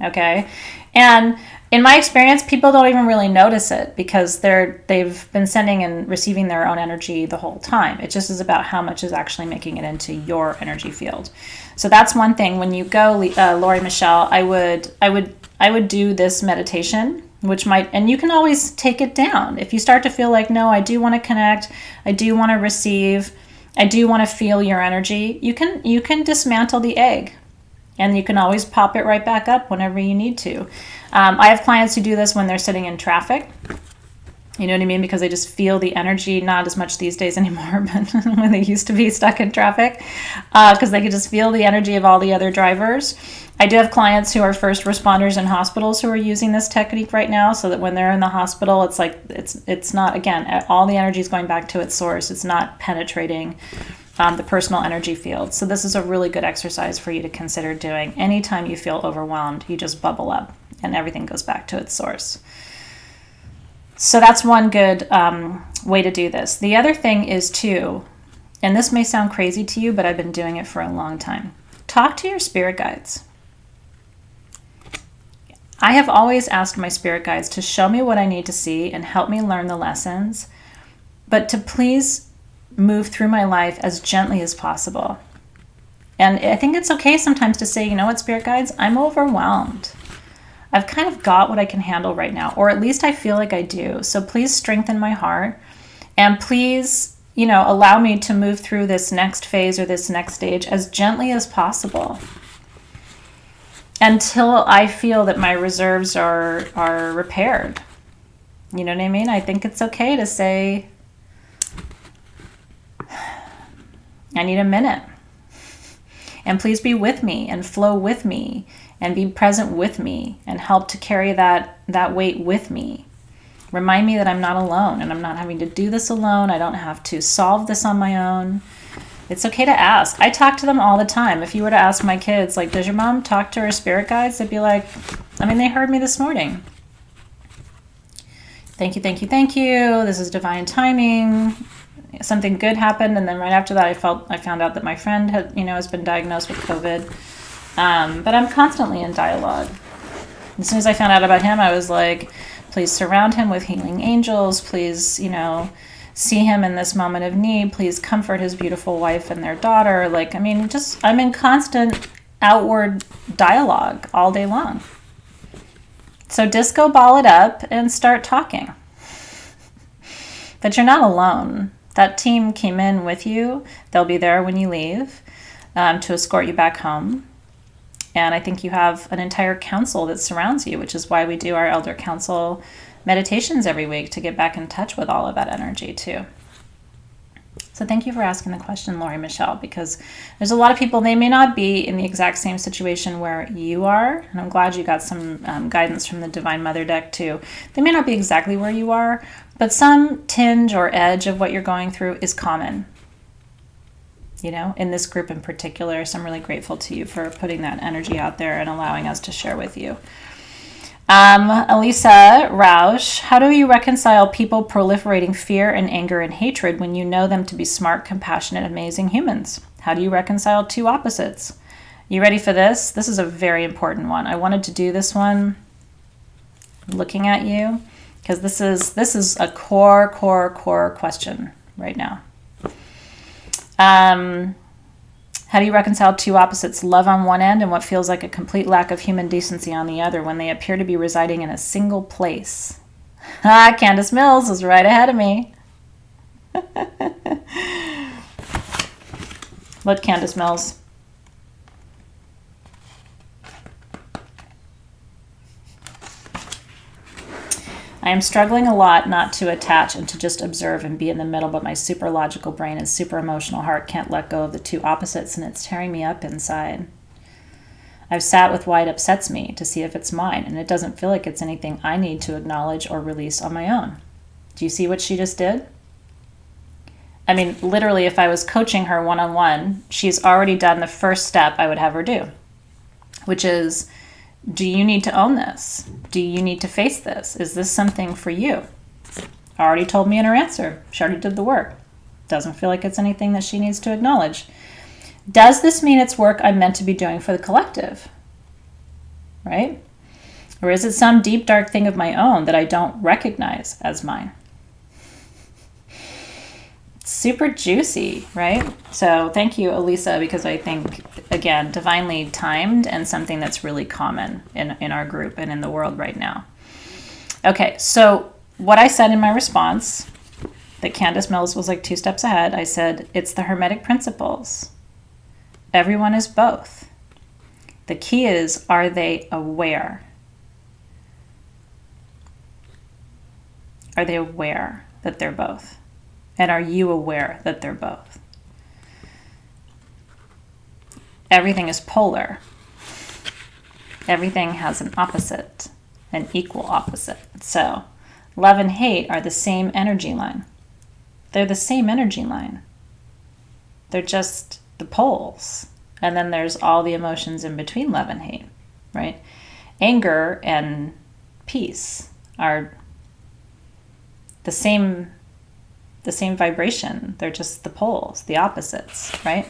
Okay? And in my experience, people don't even really notice it because they've been sending and receiving their own energy the whole time. It just is about how much is actually making it into your energy field. So that's one thing. When you go, Lori Michelle, I would do this meditation, which might, and you can always take it down. If you start to feel like, no, I do want to connect, I do want to receive, I do want to feel your energy, you can dismantle the egg. And you can always pop it right back up whenever you need to. I have clients who do this when they're sitting in traffic. You know what I mean? Because they just feel the energy, not as much these days anymore, but when they used to be stuck in traffic, because they could just feel the energy of all the other drivers. I do have clients who are first responders in hospitals who are using this technique right now, so that when they're in the hospital, it's like, it's not, again, all the energy is going back to its source. It's not penetrating the personal energy field. So this is a really good exercise for you to consider doing. Anytime you feel overwhelmed, you just bubble up and everything goes back to its source. So that's one good way to do this. The other thing is too, and this may sound crazy to you, but I've been doing it for a long time. Talk to your spirit guides. I have always asked my spirit guides to show me what I need to see and help me learn the lessons, but to please move through my life as gently as possible. And I think it's okay sometimes to say, you know what, spirit guides, I'm overwhelmed. I've kind of got what I can handle right now, or at least I feel like I do. So please strengthen my heart and please, allow me to move through this next phase or this next stage as gently as possible until I feel that my reserves are repaired. You know what I mean? I think it's okay to say, I need a minute. And please be with me and flow with me and be present with me and help to carry that weight with me. Remind me that I'm not alone and I'm not having to do this alone. I don't have to solve this on my own. It's okay to ask. I talk to them all the time. If you were to ask my kids, like, does your mom talk to her spirit guides? They'd be like, they heard me this morning. Thank you, thank you, thank you. This is divine timing. Something good happened, and then right after that, I found out that my friend had, has been diagnosed with COVID. But I'm constantly in dialogue. As soon as I found out about him, I was like, please surround him with healing angels. Please, see him in this moment of need. Please comfort his beautiful wife and their daughter. I'm in constant outward dialogue all day long. So disco ball it up and start talking. But you're not alone. That team came in with you. They'll be there when you leave to escort you back home. And I think you have an entire council that surrounds you, which is why we do our Elder Council meditations every week, to get back in touch with all of that energy too. So thank you for asking the question, Lori Michelle, because there's a lot of people, they may not be in the exact same situation where you are. And I'm glad you got some guidance from the Divine Mother deck too. They may not be exactly where you are, but some tinge or edge of what you're going through is common. In this group in particular. So I'm really grateful to you for putting that energy out there and allowing us to share with you. Elisa Rausch, how do you reconcile people proliferating fear and anger and hatred when you know them to be smart, compassionate, amazing humans? How do you reconcile two opposites? You ready for this? This is a very important one. I wanted to do this one looking at you because this is a core question right now. How do you reconcile two opposites, love on one end and what feels like a complete lack of human decency on the other, when they appear to be residing in a single place? Candace Mills is right ahead of me. What, Candace Mills? I am struggling a lot not to attach and to just observe and be in the middle, but my super logical brain and super emotional heart can't let go of the two opposites, and it's tearing me up inside. I've sat with why it upsets me to see if it's mine, and it doesn't feel like it's anything I need to acknowledge or release on my own. Do you see what she just did? Literally, if I was coaching her one-on-one, she's already done the first step I would have her do, which is, do you need to own this? Do you need to face this? Is this something for you? Already told me in her answer. She already did the work. Doesn't feel like it's anything that she needs to acknowledge. Does this mean it's work I'm meant to be doing for the collective? Right? Or is it some deep, dark thing of my own that I don't recognize as mine? Super juicy, right? So thank you, Elisa, because I think, again, divinely timed and something that's really common in our group and in the world right now. Okay, so what I said in my response, that Candace Mills was like 2 steps ahead, I said, it's the Hermetic principles. Everyone is both. The key is, are they aware? Are they aware that they're both? And are you aware that they're both? Everything is polar. Everything has an opposite, an equal opposite. So love and hate are the same energy line. They're the same energy line. They're just the poles. And then there's all the emotions in between love and hate, right? Anger and peace are the same vibration. They're just the poles, the opposites, right?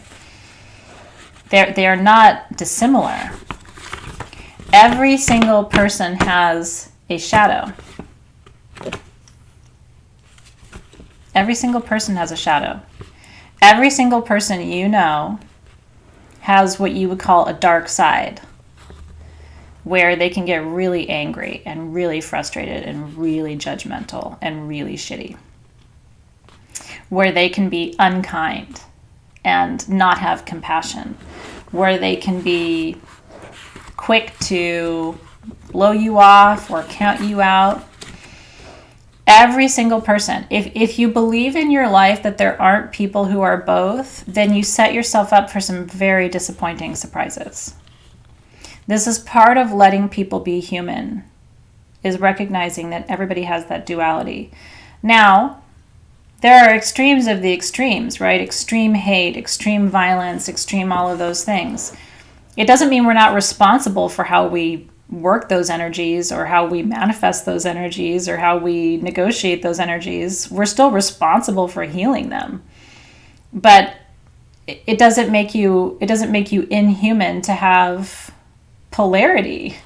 They are not dissimilar. Every single person has a shadow. Every single person has a shadow. Every single person you know has what you would call a dark side, where they can get really angry and really frustrated and really judgmental and really shitty, where they can be unkind and not have compassion, where they can be quick to blow you off or count you out. Every single person. If you believe in your life that there aren't people who are both, then you set yourself up for some very disappointing surprises. This is part of letting people be human, is recognizing that everybody has that duality. Now, there are extremes of the extremes, right? Extreme hate, extreme violence, extreme all of those things. It doesn't mean we're not responsible for how we work those energies or how we manifest those energies or how we negotiate those energies. We're still responsible for healing them. But it doesn't make you inhuman to have polarity,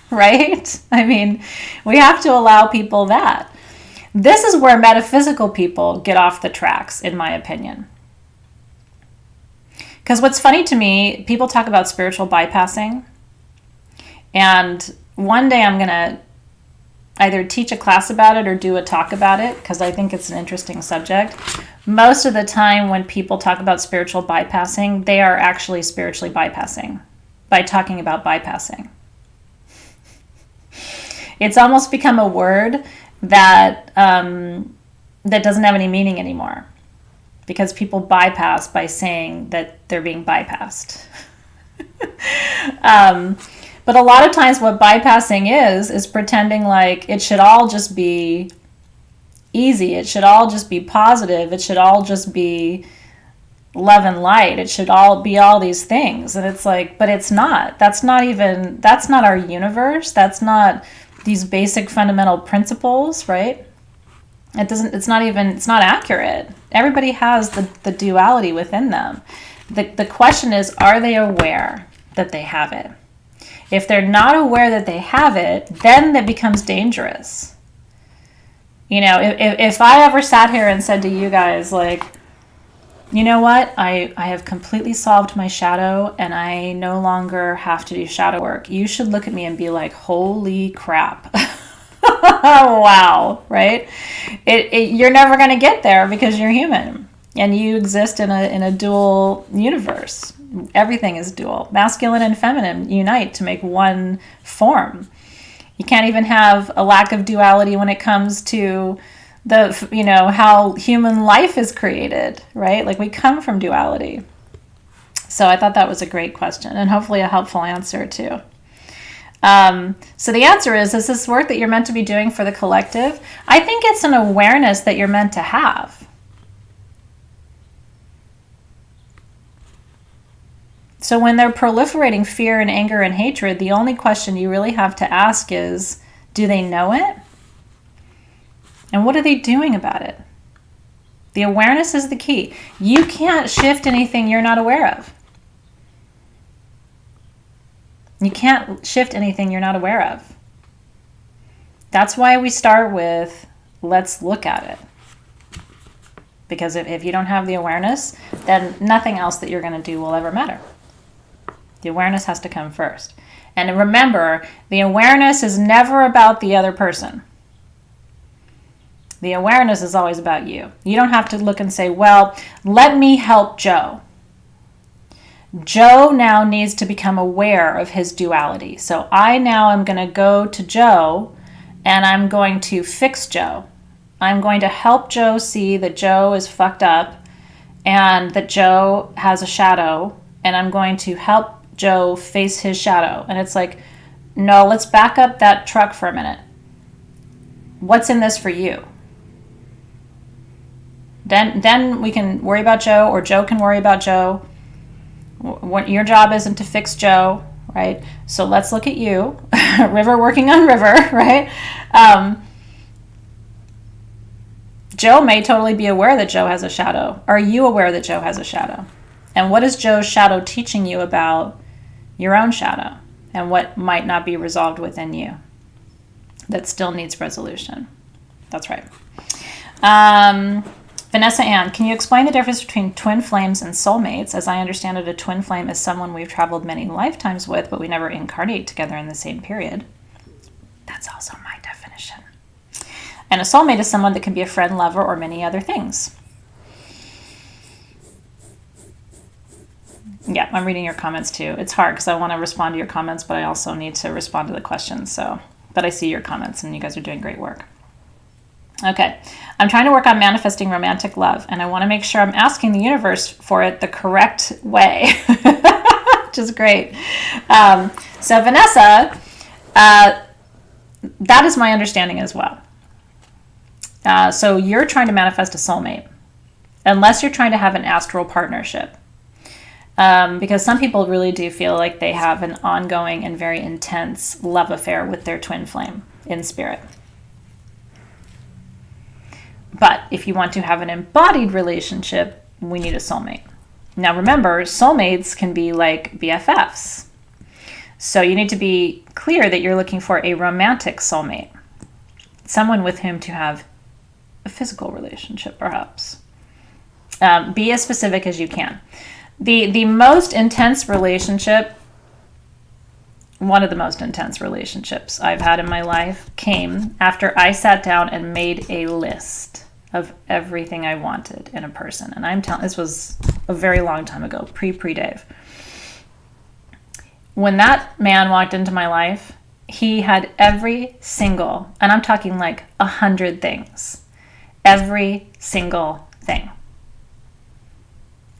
right? I mean, we have to allow people that. This is where metaphysical people get off the tracks, in my opinion. Because what's funny to me, people talk about spiritual bypassing. And one day I'm going to either teach a class about it or do a talk about it, because I think it's an interesting subject. Most of the time when people talk about spiritual bypassing, they are actually spiritually bypassing by talking about bypassing. It's almost become a word that that doesn't have any meaning anymore, because people bypass by saying that they're being bypassed. But a lot of times what bypassing is pretending like it should all just be easy. It should all just be positive. It should all just be love and light. It should all be all these things. And it's like, but it's not. That's not our universe. That's not these basic fundamental principles, right? It's not accurate. Everybody has the duality within them. The question is, are they aware that they have it? If they're not aware that they have it, then it becomes dangerous. You know, if I ever sat here and said to you guys, like, you know what, I have completely solved my shadow and I no longer have to do shadow work, you should look at me and be like, holy crap. Wow, right? You're never going to get there because you're human and you exist in a dual universe. Everything is dual. Masculine and feminine unite to make one form. You can't even have a lack of duality when it comes to how human life is created, right? Like, we come from duality. So I thought that was a great question and hopefully a helpful answer too. So the answer is this work that you're meant to be doing for the collective? I think it's an awareness that you're meant to have. So when they're proliferating fear and anger and hatred, the only question you really have to ask is, do they know it? And what are they doing about it? The awareness is the key. You can't shift anything you're not aware of. You can't shift anything you're not aware of. That's why we start with, let's look at it. Because if you don't have the awareness, then nothing else that you're going to do will ever matter. The awareness has to come first. And remember, the awareness is never about the other person. The awareness is always about you. You don't have to look and say, well, let me help Joe. Joe now needs to become aware of his duality. So I now am going to go to Joe and I'm going to fix Joe. I'm going to help Joe see that Joe is fucked up and that Joe has a shadow, and I'm going to help Joe face his shadow. And it's like, no, let's back up that truck for a minute. What's in this for you? Then we can worry about Joe, or Joe can worry about Joe. Your job isn't to fix Joe, right? So let's look at you, River working on River, right? Joe may totally be aware that Joe has a shadow. Are you aware that Joe has a shadow? And what is Joe's shadow teaching you about your own shadow and what might not be resolved within you that still needs resolution? That's right. Vanessa Ann, can you explain the difference between twin flames and soulmates? As I understand it, a twin flame is someone we've traveled many lifetimes with, but we never incarnate together in the same period. That's also my definition. And a soulmate is someone that can be a friend, lover, or many other things. Yeah, I'm reading your comments too. It's hard because I want to respond to your comments, but I also need to respond to the questions. But I see your comments and you guys are doing great work. Okay, I'm trying to work on manifesting romantic love, and I want to make sure I'm asking the universe for it the correct way, which is great. So Vanessa, that is my understanding as well. So you're trying to manifest a soulmate, unless you're trying to have an astral partnership. Because some people really do feel like they have an ongoing and very intense love affair with their twin flame in spirit. But if you want to have an embodied relationship, we need a soulmate. Now remember, soulmates can be like BFFs. So you need to be clear that you're looking for a romantic soulmate. Someone with whom to have a physical relationship, perhaps. Be as specific as you can. The most intense relationship, one of the most intense relationships I've had in my life, came after I sat down and made a list of everything I wanted in a person. And I'm telling, this was a very long time ago, pre-Dave. When that man walked into my life, he had every single, and I'm talking like 100 things, every single thing.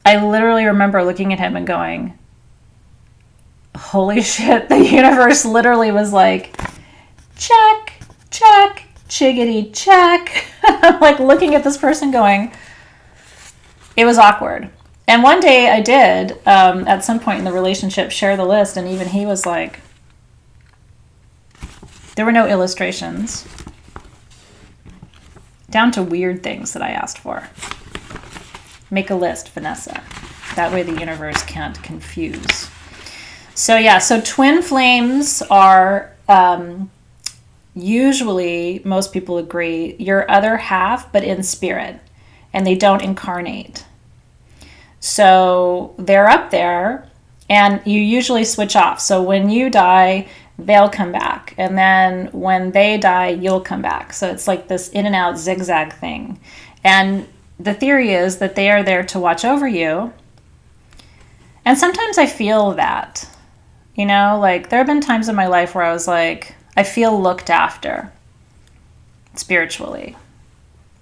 I literally remember looking at him and going, holy shit, the universe literally was like, check, check, chiggity, check. I'm like looking at this person going, it was awkward. And one day I did, at some point in the relationship, share the list, and even he was like, there were no illustrations, down to weird things that I asked for. Make a list, Vanessa. That way the universe can't confuse. So yeah, so twin flames are usually, most people agree, your other half, but in spirit, and they don't incarnate. So they're up there, and you usually switch off. So when you die, they'll come back, and then when they die, you'll come back. So it's like this in and out zigzag thing. And the theory is that they are there to watch over you. And sometimes I feel that, you know, like there have been times in my life where I was like, I feel looked after spiritually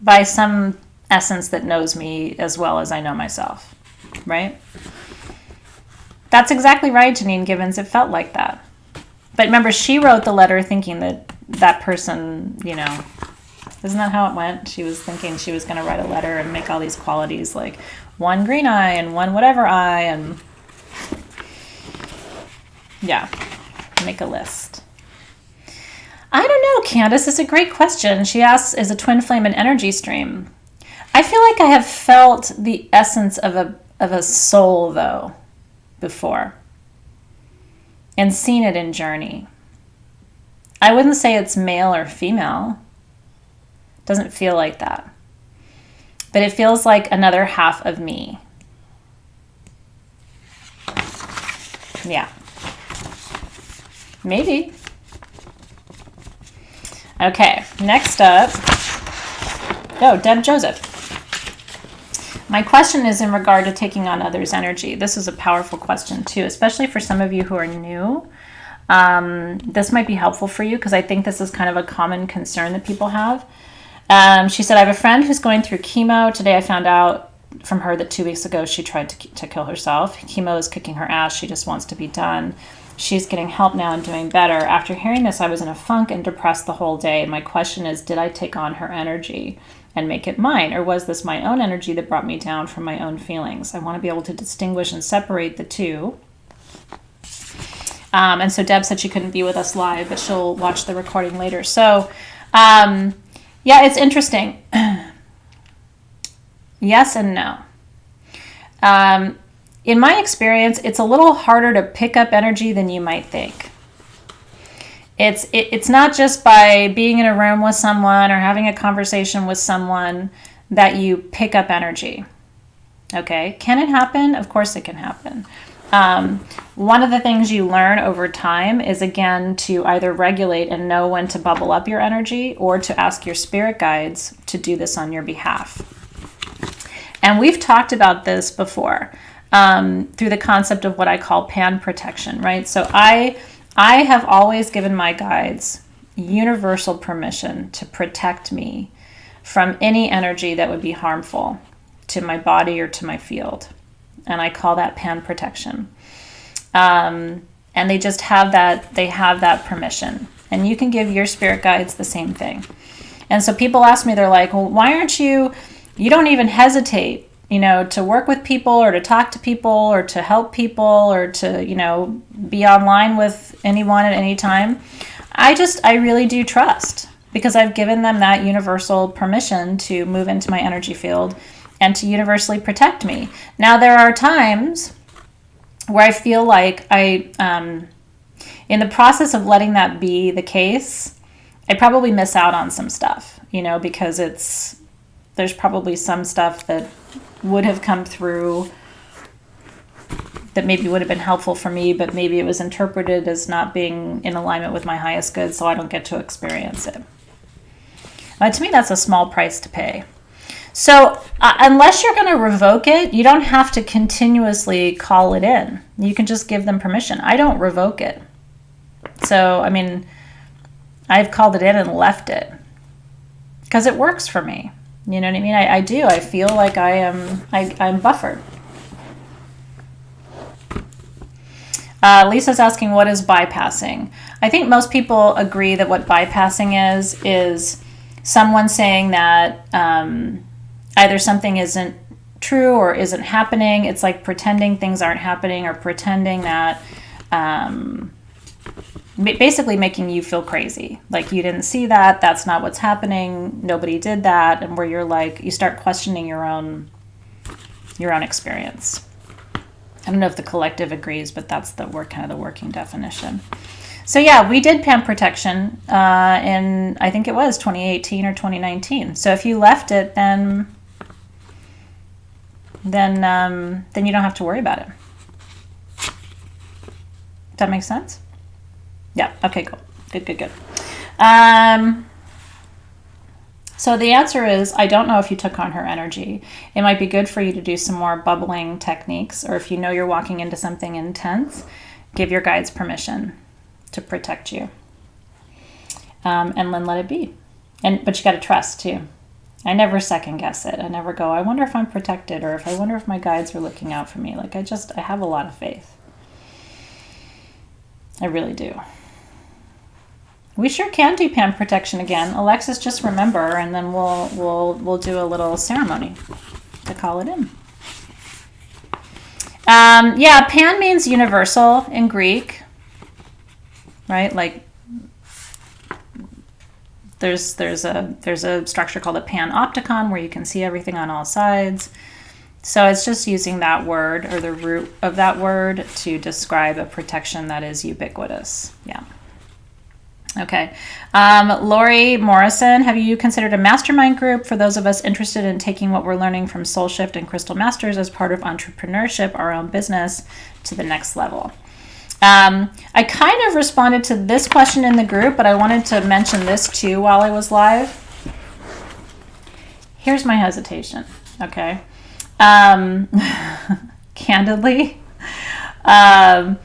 by some essence that knows me as well as I know myself, right? That's exactly right, Janine Gibbons. It felt like that. But remember, she wrote the letter thinking that that person, you know, isn't that how it went? She was thinking she was going to write a letter and make all these qualities like one green eye and one whatever eye, and yeah, make a list. I don't know, Candace. It's a great question. She asks, is a twin flame an energy stream? I feel like I have felt the essence of a soul, though, before, and seen it in Journey. I wouldn't say it's male or female. It doesn't feel like that. But it feels like another half of me. Yeah. Maybe. Okay, next up. Oh, Deb Joseph. My question is in regard to taking on others' energy. This is a powerful question too, especially for some of you who are new. This might be helpful for you because I think this is kind of a common concern that people have. She said, I have a friend who's going through chemo. Today I found out from her that 2 weeks ago she tried to kill herself. Chemo is kicking her ass. She just wants to be done. She's getting help now and doing better. After hearing this, I was in a funk and depressed the whole day. My question is, did I take on her energy and make it mine? Or was this my own energy that brought me down from my own feelings? I want to be able to distinguish and separate the two. And so Deb said she couldn't be with us live, but she'll watch the recording later. So, yeah, it's interesting. Yes and no. In my experience, it's a little harder to pick up energy than you might think. It's not just by being in a room with someone or having a conversation with someone that you pick up energy. Okay, can it happen? Of course it can happen. One of the things you learn over time is, again, to either regulate and know when to bubble up your energy or to ask your spirit guides to do this on your behalf. And we've talked about this before through the concept of what I call pan protection, right? So I have always given my guides universal permission to protect me from any energy that would be harmful to my body or to my field. And I call that pan protection. And they just have that permission. And you can give your spirit guides the same thing. And so people ask me, they're like, well, why aren't you don't even hesitate, to work with people or to talk to people or to help people or to, be online with anyone at any time. I really do trust because I've given them that universal permission to move into my energy field and to universally protect me. Now, there are times where I feel like in the process of letting that be the case, I probably miss out on some stuff, because there's probably some stuff that would have come through that maybe would have been helpful for me, but maybe it was interpreted as not being in alignment with my highest good, so I don't get to experience it. To me, that's a small price to pay. So unless you're going to revoke it, you don't have to continuously call it in. You can just give them permission. I don't revoke it. So, I've called it in and left it because it works for me. You know what I mean? I do. I feel like I'm buffered. Lisa's asking, what is bypassing? I think most people agree that what bypassing is someone saying that either something isn't true or isn't happening. It's like pretending things aren't happening or pretending that basically making you feel crazy. Like you didn't see that. That's not what's happening. Nobody did that. And where you're like, you start questioning your own experience. I don't know if the collective agrees, but that's kind of the working definition. So yeah, we did PAM protection in, I think it was 2018 or 2019. So if you left it, then you don't have to worry about it. Does that make sense? Yeah. Okay, cool. Good. So the answer is, I don't know if you took on her energy. It might be good for you to do some more bubbling techniques, or if you know you're walking into something intense, give your guides permission to protect you. And then let it be. But you got to trust too. I never second guess it. I never go, I wonder if I'm protected, or if I wonder if my guides are looking out for me. Like I have a lot of faith. I really do. We sure can do PAM protection again. Alexis, just remember, and then we'll do a little ceremony to call it in. Yeah, pan means universal in Greek, right? Like there's a structure called a panopticon where you can see everything on all sides. So it's just using that word or the root of that word to describe a protection that is ubiquitous. Yeah. Okay. Lori Morrison, have you considered a mastermind group for those of us interested in taking what we're learning from Soul Shift and Crystal Masters as part of entrepreneurship, our own business, to the next level? I kind of responded to this question in the group, but I wanted to mention this too while I was live. Here's my hesitation. Okay. Candidly, I've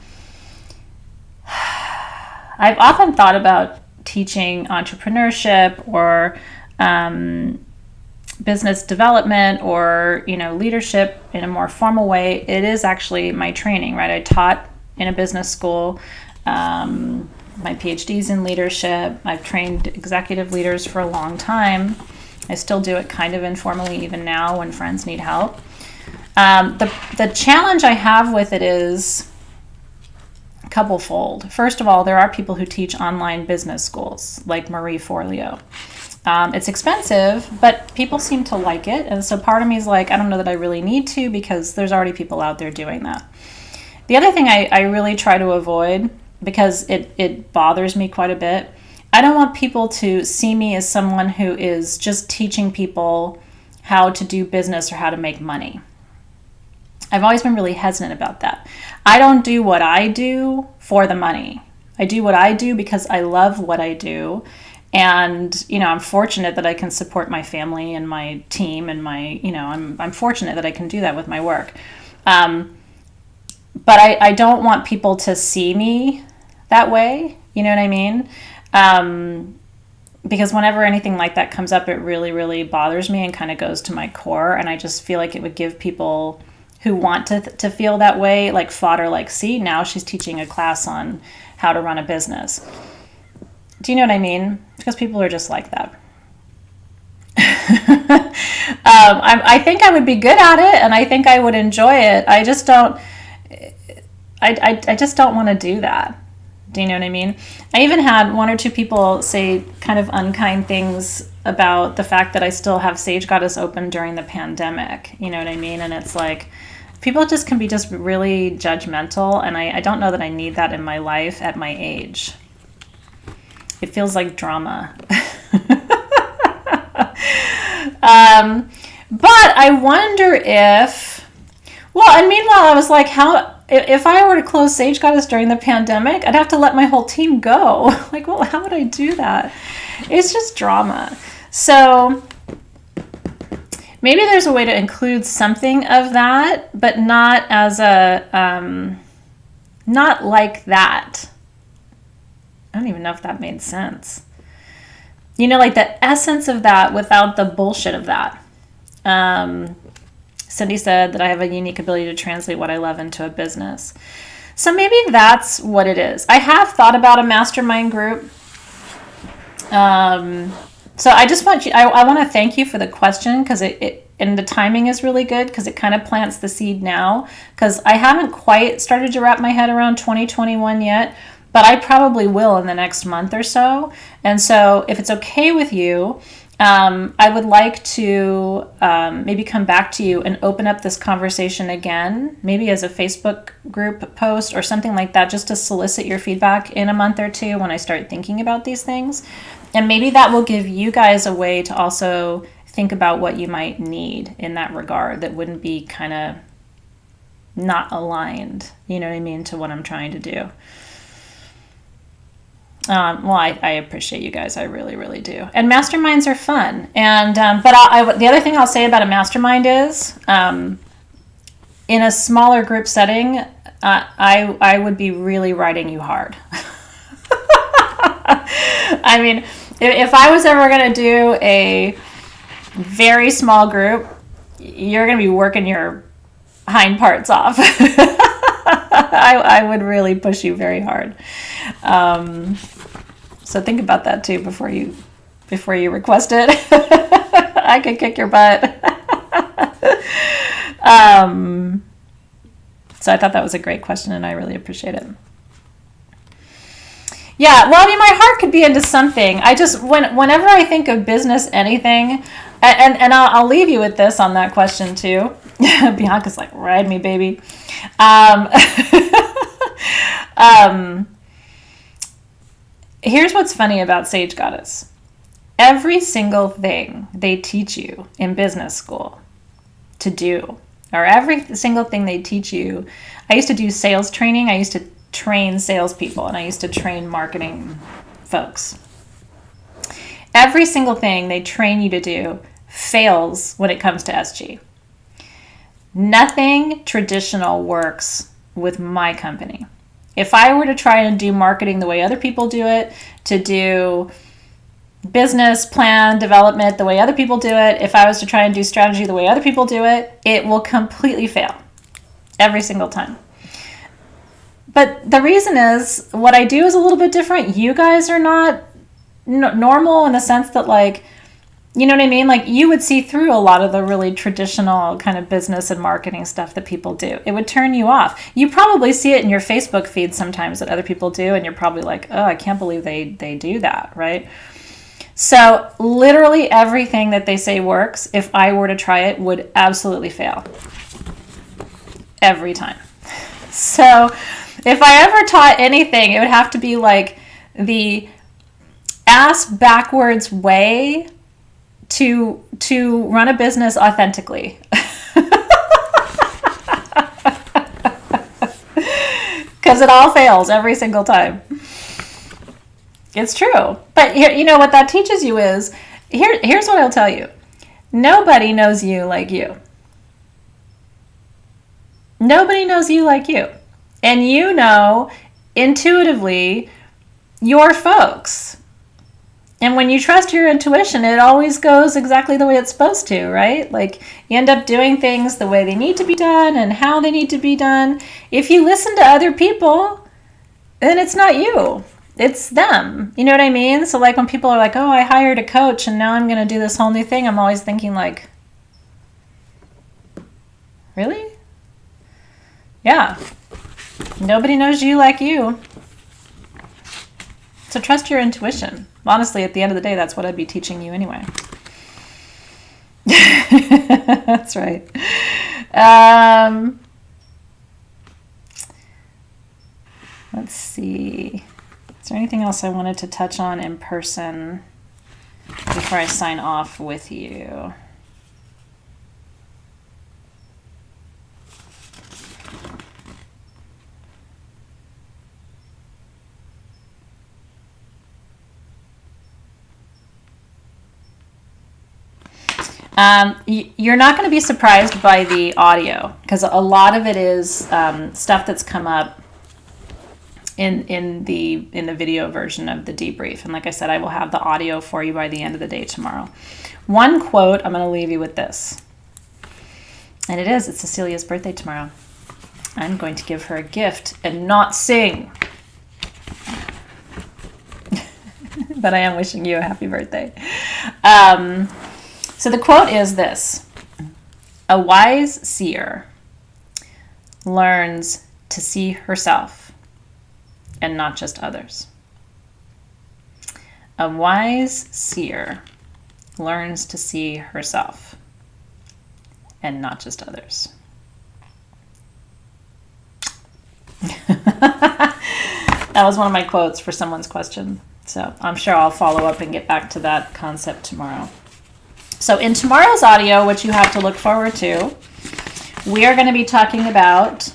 often thought about teaching entrepreneurship or business development or, leadership in a more formal way. It is actually my training, right? I taught in a business school. My PhD's in leadership. I've trained executive leaders for a long time. I still do it kind of informally even now when friends need help. The challenge I have with it is couple-fold. First of all, there are people who teach online business schools, like Marie Forleo. It's expensive, but people seem to like it. And so part of me is like, I don't know that I really need to, because there's already people out there doing that. The other thing I really try to avoid, because it bothers me quite a bit, I don't want people to see me as someone who is just teaching people how to do business or how to make money. I've always been really hesitant about that. I don't do what I do for the money. I do what I do because I love what I do. And, I'm fortunate that I can support my family and my team and I'm fortunate that I can do that with my work. But I don't want people to see me that way. You know what I mean? Because whenever anything like that comes up, it really, really bothers me and kind of goes to my core. And I just feel like it would give people who want to feel that way, like fodder, like, see, now she's teaching a class on how to run a business. Do you know what I mean? Because people are just like that. I think I would be good at it, and I think I would enjoy it. I just don't want to do that. Do you know what I mean? I even had one or two people say kind of unkind things about the fact that I still have Sage Goddess open during the pandemic. You know what I mean? And it's like, people just can be just really judgmental, and I don't know that I need that in my life at my age. It feels like drama. But I wonder if, and meanwhile I was like, if I were to close Sage Goddess during the pandemic, I'd have to let my whole team go. Like, well, how would I do that? It's just drama. So maybe there's a way to include something of that, but not as not like that. I don't even know if that made sense. Like the essence of that without the bullshit of that. Cindy said that I have a unique ability to translate what I love into a business. So maybe that's what it is. I have thought about a mastermind group. So I just want I want to thank you for the question, because and the timing is really good, because it kind of plants the seed now, because I haven't quite started to wrap my head around 2021 yet, but I probably will in the next month or so. And so if it's okay with you, I would like to maybe come back to you and open up this conversation again, maybe as a Facebook group post or something like that, just to solicit your feedback in a month or two when I start thinking about these things. And maybe that will give you guys a way to also think about what you might need in that regard that wouldn't be kind of not aligned, you know what I mean, to what I'm trying to do. I appreciate you guys. I really, really do. And masterminds are fun. And but the other thing I'll say about a mastermind is, in a smaller group setting, I would be really riding you hard. I mean, if I was ever going to do a very small group, you're going to be working your hind parts off. I would really push you very hard. So think about that too before you request it. I could kick your butt. So I thought that was a great question, and I really appreciate it. Yeah, well, I mean, my heart could be into something. I just, whenever I think of business, anything, and I'll leave you with this on that question too. Bianca's like, ride me, baby. Um, here's what's funny about Sage Goddess. Every single thing they teach you in business school to do, or every single thing they teach you, I used to do sales training. I used to train salespeople, and I used to train marketing folks. Every single thing they train you to do fails when it comes to SG. Nothing traditional works with my company. If I were to try and do marketing the way other people do it, to do business plan development the way other people do it, if I was to try and do strategy the way other people do it, it will completely fail every single time. But the reason is, what I do is a little bit different. You guys are not normal in the sense that, like, you know what I mean? Like, you would see through a lot of the really traditional kind of business and marketing stuff that people do. It would turn you off. You probably see it in your Facebook feed sometimes that other people do, and you're probably like, oh, I can't believe they do that, right? So literally everything that they say works, if I were to try it, would absolutely fail. Every time. So if I ever taught anything, it would have to be like the ass backwards way to run a business authentically. Because it all fails every single time. It's true. But you know what that teaches you is, here's what I'll tell you. Nobody knows you like you. Nobody knows you like you. And you know intuitively your folks. And when you trust your intuition, it always goes exactly the way it's supposed to, right? Like, you end up doing things the way they need to be done and how they need to be done. If you listen to other people, then it's not you. It's them. You know what I mean? So, like, when people are like, oh, I hired a coach and now I'm going to do this whole new thing, I'm always thinking, like, really? Yeah. Nobody knows you like you. So trust your intuition. Honestly, at the end of the day, that's what I'd be teaching you anyway. That's right. Let's see. Is there anything else I wanted to touch on in person before I sign off with you? You're not going to be surprised by the audio, because a lot of it is stuff that's come up in the video version of the debrief. And like I said, I will have the audio for you by the end of the day tomorrow. One quote, I'm going to leave you with this. And it's Cecilia's birthday tomorrow. I'm going to give her a gift and not sing. But I am wishing you a happy birthday. So the quote is this: a wise seer learns to see herself and not just others. A wise seer learns to see herself and not just others. That was one of my quotes for someone's question. So I'm sure I'll follow up and get back to that concept tomorrow. So in tomorrow's audio, what you have to look forward to, we are going to be talking about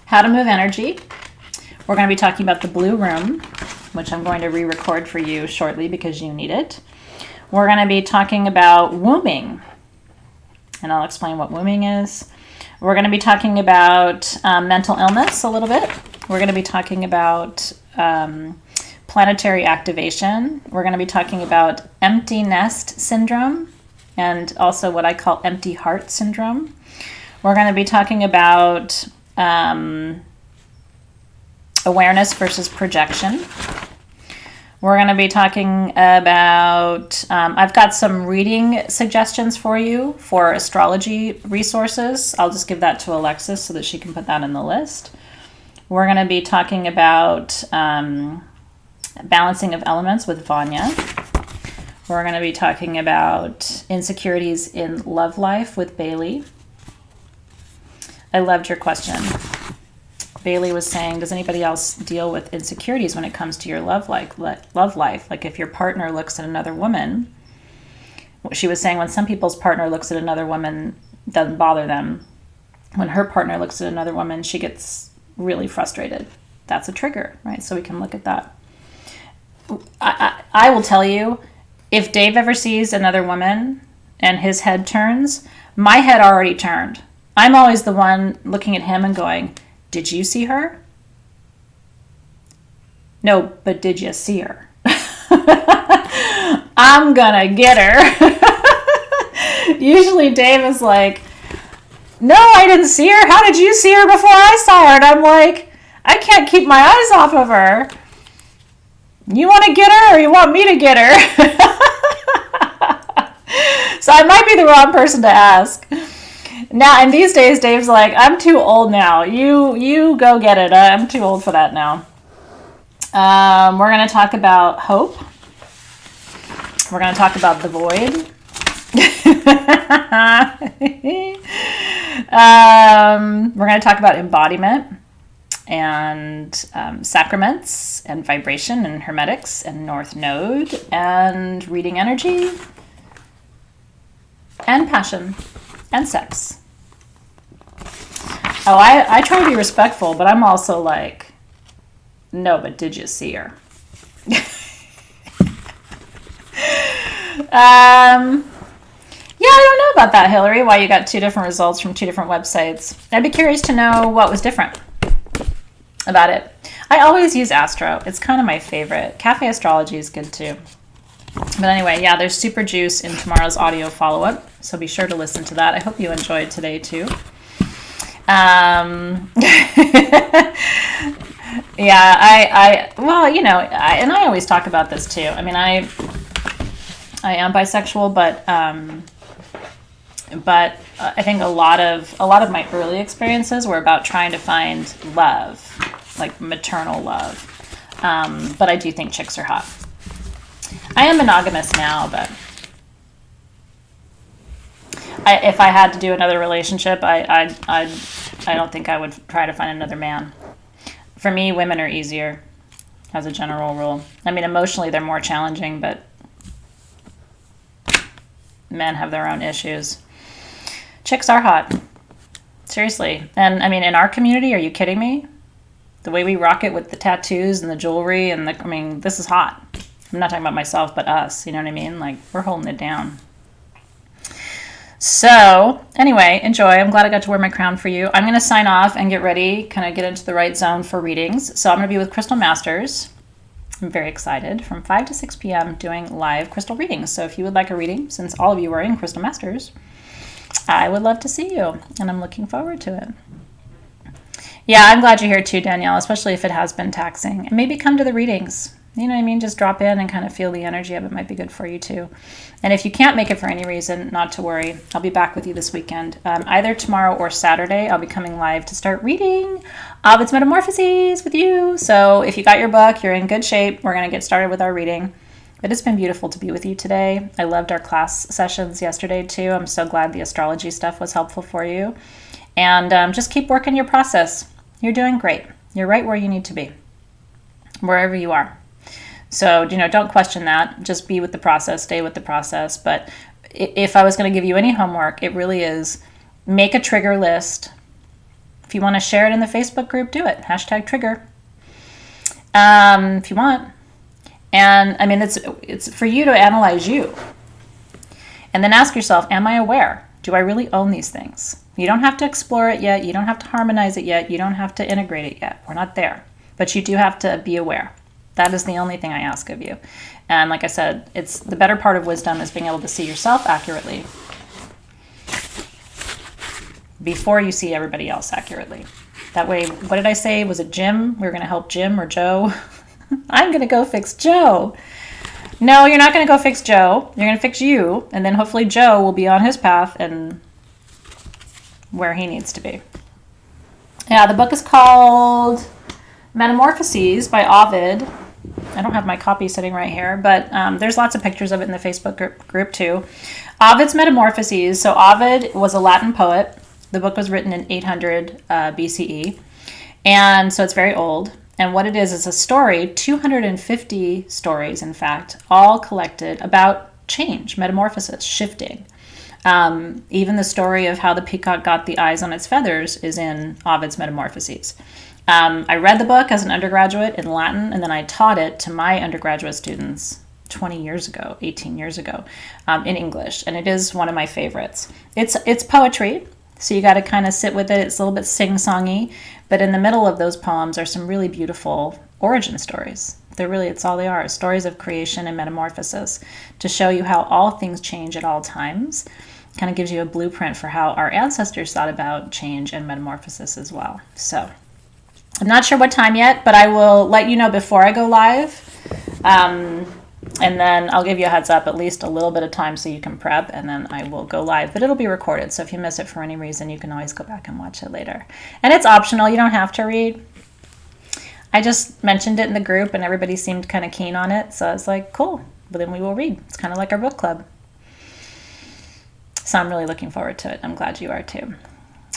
how to move energy. We're going to be talking about the blue room, which I'm going to re-record for you shortly because you need it. We're going to be talking about wombing, and I'll explain what wombing is. We're going to be talking about mental illness a little bit. We're going to be talking about planetary activation. We're going to be talking about empty nest syndrome, and also what I call empty heart syndrome. We're going to be talking about awareness versus projection. We're going to be talking about, I've got some reading suggestions for you for astrology resources. I'll just give that to Alexis so that she can put that in the list. We're going to be talking about Balancing of Elements with Vanya. We're going to be talking about insecurities in love life with Bailey. I loved your question. Bailey was saying, does anybody else deal with insecurities when it comes to your love life? Like if your partner looks at another woman, she was saying when some people's partner looks at another woman, it doesn't bother them. When her partner looks at another woman, she gets really frustrated. That's a trigger, right? So we can look at that. I will tell you, if Dave ever sees another woman and his head turns, my head already turned. I'm always the one looking at him and going, did you see her? No, but did you see her? I'm gonna get her. Usually Dave is like, no, I didn't see her. How did you see her before I saw her? And I'm like, I can't keep my eyes off of her. You want to get her or you want me to get her? So I might be the wrong person to ask. Now, and these days, Dave's like, I'm too old now. You go get it. I'm too old for that now. We're going to talk about hope. We're going to talk about the void. We're going to talk about embodiment and sacraments and vibration and hermetics and North Node and reading energy and passion and sex. Oh, I try to be respectful, but I'm also like, no, but did you see her? Yeah, I don't know about that, Hillary, why you got two different results from two different websites. I'd be curious to know what was different about it. I always use Astro. It's kind of my favorite. Cafe Astrology is good too. But anyway, yeah, there's super juice in tomorrow's audio follow-up, so be sure to listen to that. I hope you enjoyed today too. Yeah, well, you know, and I always talk about this too. I mean, I am bisexual, but I think a lot of my early experiences were about trying to find love, like maternal love. But I do think chicks are hot. I am monogamous now, but if I had to do another relationship, I don't think I would try to find another man. For me, women are easier, as a general rule. I mean, emotionally, they're more challenging, but men have their own issues. Chicks are hot. Seriously. And, I mean, in our community, are you kidding me? The way we rock it with the tattoos and the jewelry and I mean, this is hot. I'm not talking about myself, but us. You know what I mean? Like, we're holding it down. So, anyway, enjoy. I'm glad I got to wear my crown for you. I'm going to sign off and get ready, kind of get into the right zone for readings. So I'm going to be with Crystal Masters. I'm very excited. From 5 to 6 p.m. doing live crystal readings. So if you would like a reading, since all of you are in Crystal Masters, I would love to see you. And I'm looking forward to it. Yeah, I'm glad you're here too, Danielle, especially if it has been taxing. And maybe come to the readings. You know what I mean? Just drop in and kind of feel the energy of it. Might be good for you too. And if you can't make it for any reason, not to worry. I'll be back with you this weekend. Either tomorrow or Saturday, I'll be coming live to start reading Ovid's Metamorphoses with you. So if you got your book, you're in good shape. We're going to get started with our reading. But it's been beautiful to be with you today. I loved our class sessions yesterday too. I'm so glad the astrology stuff was helpful for you. And just keep working your process. You're doing great. You're right where you need to be, wherever you are. So, you know, don't question that. Just be with the process, stay with the process. But if I was going to give you any homework, it really is make a trigger list. If you want to share it in the Facebook group, do it. #trigger. If you want. And I mean, it's for you to analyze you. And then ask yourself, am I aware? Do I really own these things? You don't have to explore it yet. You don't have to harmonize it yet. You don't have to integrate it yet. We're not there. But you do have to be aware. That is the only thing I ask of you. And like I said, it's the better part of wisdom is being able to see yourself accurately before you see everybody else accurately. That way, what did I say? Was it Jim? We were going to help Jim or Joe? I'm going to go fix Joe. No, you're not going to go fix Joe. You're going to fix you. And then hopefully Joe will be on his path and where he needs to be. Yeah, the book is called Metamorphoses by Ovid. I don't have my copy sitting right here, but there's lots of pictures of it in the Facebook group too. Ovid's Metamorphoses. So Ovid was a Latin poet. The book was written in 800 BCE. And so it's very old. And what it is a story, 250 stories, in fact, all collected about change, metamorphosis, shifting. Even the story of how the peacock got the eyes on its feathers is in Ovid's Metamorphoses. I read the book as an undergraduate in Latin, and then I taught it to my undergraduate students 20 years ago, 18 years ago, in English. And it is one of my favorites. It's poetry, so you got to kind of sit with it. It's a little bit sing-songy, but in the middle of those poems are some really beautiful origin stories. It's all they are, stories of creation and metamorphosis, to show you how all things change at all times. Kind of gives you a blueprint for how our ancestors thought about change and metamorphosis as well. So I'm not sure what time yet, but I will let you know before I go live. And then I'll give you a heads up, at least a little bit of time so you can prep, and then I will go live. But it'll be recorded, so if you miss it for any reason, you can always go back and watch it later. And it's optional. You don't have to read. I just mentioned it in the group, and everybody seemed kind of keen on it. So I was like, cool. But then we will read. It's kind of like our book club. So I'm really looking forward to it. I'm glad you are too.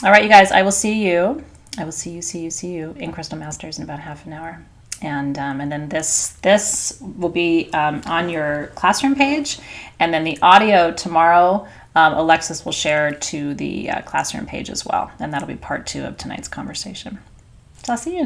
All right, you guys, I will see you. I will see you in Crystal Masters in about half an hour. And then this will be on your classroom page. And then the audio tomorrow, Alexis will share to the classroom page as well. And that'll be part 2 of tonight's conversation. So I'll see you in